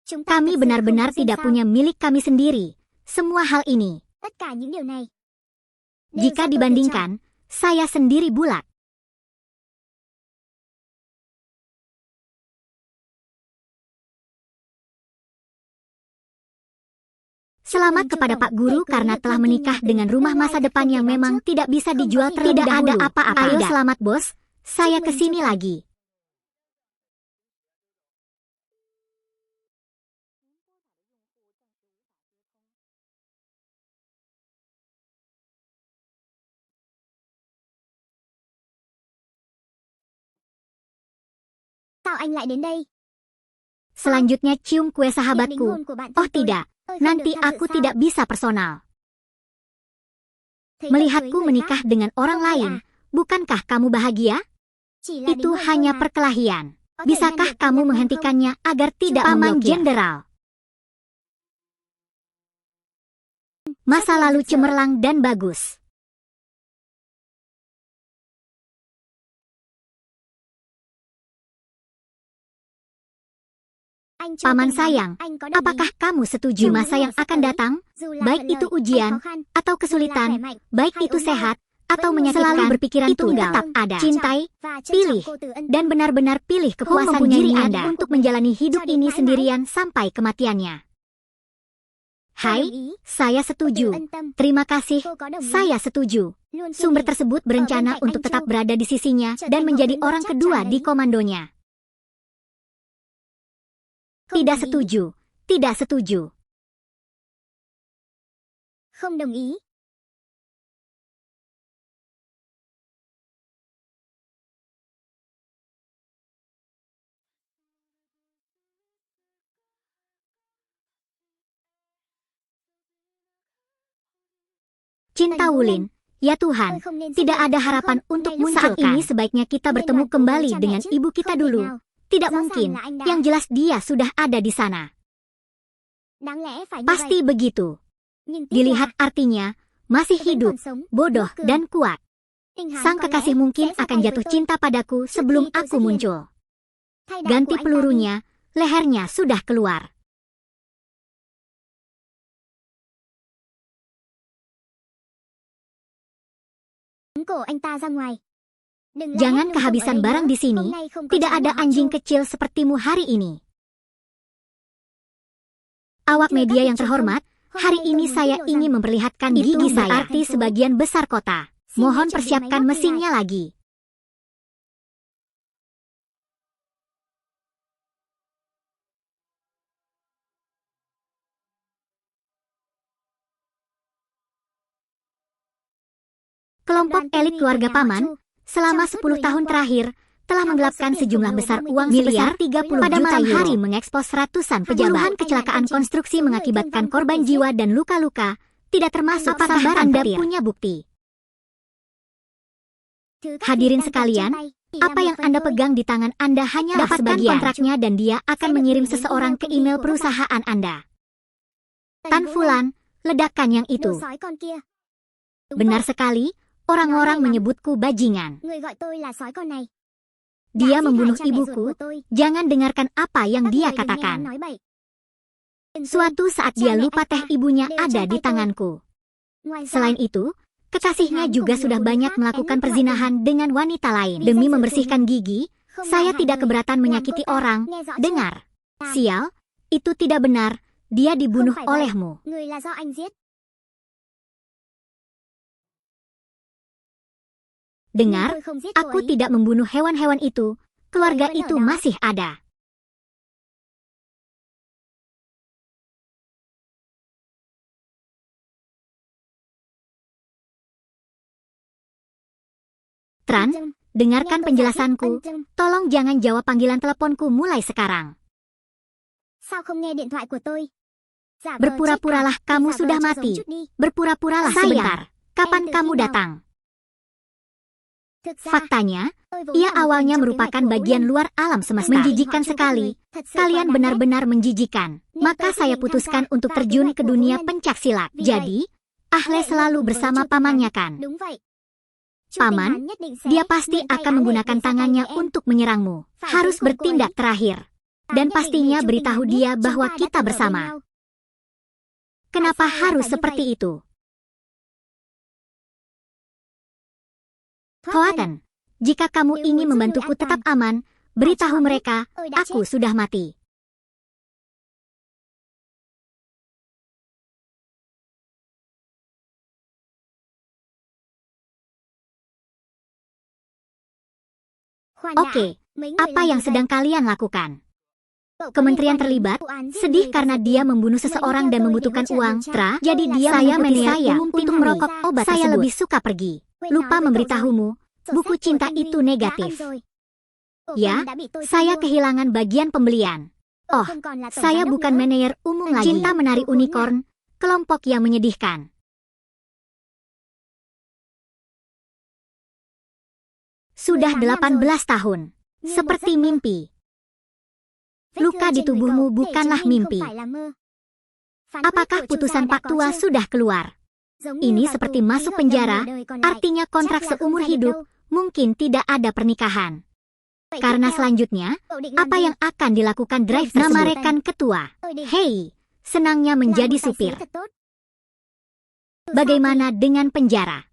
[SPEAKER 1] Kami benar-benar tidak punya milik kami sendiri. Semua hal ini.
[SPEAKER 2] tất cả những điều này
[SPEAKER 1] Jika dibandingkan, saya sendiri bulat. Selamat kepada Pak Guru karena telah menikah dengan rumah masa depan yang memang tidak bisa dijual terlebih dahulu. Tidak ada apa-apa. Ayo selamat bos, saya kesini lagi.
[SPEAKER 2] Sao anh lại đến đây?
[SPEAKER 1] Selanjutnya cium kue
[SPEAKER 2] Việc đính
[SPEAKER 1] sahabatku.
[SPEAKER 2] hôn của bạn
[SPEAKER 1] Oh
[SPEAKER 2] trai tôi,
[SPEAKER 1] tidak,
[SPEAKER 2] tôi không
[SPEAKER 1] nanti
[SPEAKER 2] được tham dự
[SPEAKER 1] aku
[SPEAKER 2] sao?
[SPEAKER 1] tidak bisa personal.
[SPEAKER 2] Thấy cậu cưới
[SPEAKER 1] Melihatku
[SPEAKER 2] người
[SPEAKER 1] menikah
[SPEAKER 2] khác,
[SPEAKER 1] dengan orang
[SPEAKER 2] không vui
[SPEAKER 1] lain,
[SPEAKER 2] à?
[SPEAKER 1] bukankah kamu bahagia?
[SPEAKER 2] Chỉ là đính
[SPEAKER 1] Itu
[SPEAKER 2] hôn thôi
[SPEAKER 1] hanya
[SPEAKER 2] mà.
[SPEAKER 1] perkelahian.
[SPEAKER 2] Có thể ngăn
[SPEAKER 1] Bisakah
[SPEAKER 2] được
[SPEAKER 1] kamu
[SPEAKER 2] hôn nhân
[SPEAKER 1] menghentikannya agar tidak
[SPEAKER 2] Paman
[SPEAKER 1] memblokir? Jenderal. Masa lalu cemerlang dan bagus.
[SPEAKER 2] Anh chưa
[SPEAKER 1] Paman
[SPEAKER 2] từng nói
[SPEAKER 1] sayang,
[SPEAKER 2] anh có đồng
[SPEAKER 1] apakah
[SPEAKER 2] ý.
[SPEAKER 1] kamu setuju
[SPEAKER 2] Trong
[SPEAKER 1] masa
[SPEAKER 2] những
[SPEAKER 1] yang
[SPEAKER 2] ngày sắp
[SPEAKER 1] akan
[SPEAKER 2] tới,
[SPEAKER 1] datang?
[SPEAKER 2] Dù là
[SPEAKER 1] Baik
[SPEAKER 2] thuận
[SPEAKER 1] itu
[SPEAKER 2] lợi hay
[SPEAKER 1] ujian,
[SPEAKER 2] khó khăn,
[SPEAKER 1] atau
[SPEAKER 2] dù là
[SPEAKER 1] kesulitan,
[SPEAKER 2] khỏe mạnh,
[SPEAKER 1] baik
[SPEAKER 2] hay
[SPEAKER 1] itu
[SPEAKER 2] ốm đau,
[SPEAKER 1] sehat, atau
[SPEAKER 2] vẫn luôn
[SPEAKER 1] menyakitkan,
[SPEAKER 2] selalu
[SPEAKER 1] berpikiran
[SPEAKER 2] tunggal,
[SPEAKER 1] tetap ada.
[SPEAKER 2] trân
[SPEAKER 1] Cintai,
[SPEAKER 2] trọng và trân
[SPEAKER 1] pilih,
[SPEAKER 2] trọng cô từ ân
[SPEAKER 1] dan benar-benar pilih kepuasan
[SPEAKER 2] mempunyai
[SPEAKER 1] diri
[SPEAKER 2] niat
[SPEAKER 1] Anda
[SPEAKER 2] untuk
[SPEAKER 1] untuk menjalani hidup
[SPEAKER 2] Cho đến
[SPEAKER 1] ini
[SPEAKER 2] mãi-mãi.
[SPEAKER 1] sendirian sampai kematiannya.
[SPEAKER 2] Cô
[SPEAKER 1] Hai,
[SPEAKER 2] đồng ý.
[SPEAKER 1] saya
[SPEAKER 2] Cô từ
[SPEAKER 1] setuju.
[SPEAKER 2] ân tâm.
[SPEAKER 1] Terima kasih,
[SPEAKER 2] Cô có đồng ý.
[SPEAKER 1] saya setuju.
[SPEAKER 2] Luôn kiên
[SPEAKER 1] Sumber
[SPEAKER 2] trì.
[SPEAKER 1] tersebut
[SPEAKER 2] Ở
[SPEAKER 1] berencana
[SPEAKER 2] bên cạnh
[SPEAKER 1] untuk
[SPEAKER 2] anh
[SPEAKER 1] tetap
[SPEAKER 2] Chu.
[SPEAKER 1] berada di sisinya
[SPEAKER 2] Trở
[SPEAKER 1] dan
[SPEAKER 2] thành
[SPEAKER 1] menjadi
[SPEAKER 2] hậu thuẫn
[SPEAKER 1] orang
[SPEAKER 2] vững chắc
[SPEAKER 1] kedua
[SPEAKER 2] chắn
[SPEAKER 1] di
[SPEAKER 2] ấy.
[SPEAKER 1] komandonya.
[SPEAKER 2] Không
[SPEAKER 1] Tidak
[SPEAKER 2] đồng ý.
[SPEAKER 1] setuju, tidak setuju.
[SPEAKER 2] Không đồng ý.
[SPEAKER 1] Cinta Wulin, ya
[SPEAKER 2] Tôi
[SPEAKER 1] Tuhan,
[SPEAKER 2] không nên
[SPEAKER 1] tidak
[SPEAKER 2] xuất hiện,
[SPEAKER 1] ada
[SPEAKER 2] đúng
[SPEAKER 1] harapan
[SPEAKER 2] không?
[SPEAKER 1] untuk
[SPEAKER 2] Ngay lúc
[SPEAKER 1] muncul. Saat
[SPEAKER 2] kan?
[SPEAKER 1] ini sebaiknya kita
[SPEAKER 2] Nên
[SPEAKER 1] bertemu
[SPEAKER 2] đoàn tụ với
[SPEAKER 1] kembali
[SPEAKER 2] cha mẹ
[SPEAKER 1] dengan
[SPEAKER 2] chứ,
[SPEAKER 1] ibu kita
[SPEAKER 2] không thể
[SPEAKER 1] dulu.
[SPEAKER 2] nào.
[SPEAKER 1] Tidak
[SPEAKER 2] Rõ ràng
[SPEAKER 1] mungkin,
[SPEAKER 2] là anh đã.
[SPEAKER 1] yang jelas dia sudah ada di sana.
[SPEAKER 2] Đáng lẽ phải như
[SPEAKER 1] Pasti
[SPEAKER 2] vậy.
[SPEAKER 1] begitu.
[SPEAKER 2] Nhưng tiếc
[SPEAKER 1] Dilihat
[SPEAKER 2] là
[SPEAKER 1] artinya, masih
[SPEAKER 2] vẫn
[SPEAKER 1] hidup,
[SPEAKER 2] còn sống,
[SPEAKER 1] bodoh,
[SPEAKER 2] ngốc cường.
[SPEAKER 1] dan kuat.
[SPEAKER 2] Tình Hán
[SPEAKER 1] Sang
[SPEAKER 2] có lẽ
[SPEAKER 1] kekasih mungkin
[SPEAKER 2] sẽ ra
[SPEAKER 1] akan
[SPEAKER 2] tay
[SPEAKER 1] jatuh
[SPEAKER 2] với tôi.
[SPEAKER 1] cinta padaku sebelum
[SPEAKER 2] khi tôi
[SPEAKER 1] aku
[SPEAKER 2] xuất hiện.
[SPEAKER 1] muncul.
[SPEAKER 2] Thay đạn của
[SPEAKER 1] Ganti
[SPEAKER 2] anh ta đi.
[SPEAKER 1] pelurunya, lehernya sudah keluar.
[SPEAKER 2] Bắn cổ anh ta ra ngoài.
[SPEAKER 1] Jangan kehabisan barang di sini. Tidak ada anjing kecil sepertimu hari ini. Awak media yang terhormat, hari ini saya ingin memperlihatkan gigi saya. Berarti sebagian besar kota. Mohon persiapkan mesinnya lagi. Kelompok elit keluarga paman, selama 10 tahun terakhir, telah menggelapkan sejumlah besar uang miliar 30 pada malam hari mengekspos ratusan pejabat. Kecelakaan konstruksi mengakibatkan korban jiwa dan luka-luka, tidak termasuk apakah Anda punya bukti. Hadirin sekalian, apa yang Anda pegang di tangan Anda hanya dapatkan kontraknya dan dia akan mengirim seseorang ke email perusahaan Anda. Tan Fulan, ledakan yang itu. Benar sekali. Orang-orang menyebutku bajingan. Dia membunuh ibuku. Jangan dengarkan apa yang dia katakan. Suatu saat dia lupa teh ibunya ada di tanganku. Selain itu, kekasihnya juga sudah banyak melakukan perzinahan dengan wanita lain. Demi membersihkan gigi, saya tidak keberatan menyakiti orang. Dengar. Sial, itu tidak benar. Dia dibunuh olehmu. Dengar, aku tidak membunuh hewan-hewan itu. Keluarga itu masih ada. Tran, dengarkan penjelasanku. Tolong jangan jawab panggilan teleponku mulai sekarang. Berpura-puralah kamu sudah mati. Berpura-puralah sebentar. Kapan kamu datang? Faktanya, ia awalnya merupakan bagian luar alam semesta. Menjijikkan sekali. Kalian benar-benar menjijikkan. Maka saya putuskan untuk terjun ke dunia pencaksilat. Jadi, Ahle selalu bersama pamannya kan? Paman, dia pasti akan menggunakan tangannya untuk menyerangmu. Harus bertindak terakhir. Dan pastinya beritahu dia bahwa kita bersama. Kenapa harus seperti itu? Hoatan, jika kamu ingin membantuku tetap aman, beritahu mereka, aku sudah mati. Oke, apa yang sedang kalian lakukan? Kementerian terlibat, sedih karena dia membunuh seseorang dan membutuhkan uang. Jadi dia mengikuti saya untuk merokok obat tersebut. Saya lebih suka pergi. Lupa memberitahumu, buku cinta itu negatif. Ya, saya kehilangan bagian pembelian. Oh, saya bukan manajer umum lagi. Cinta menari unicorn, kelompok yang menyedihkan. Sudah 18 tahun. Seperti mimpi. Luka di tubuhmu bukanlah mimpi. Apakah putusan Pak Tua sudah keluar? Ini seperti masuk penjara, artinya kontrak seumur hidup, mungkin tidak ada pernikahan. Karena selanjutnya, apa yang akan dilakukan drive tersebut? Nama rekan ketua. Hei, senangnya menjadi supir. Bagaimana dengan penjara?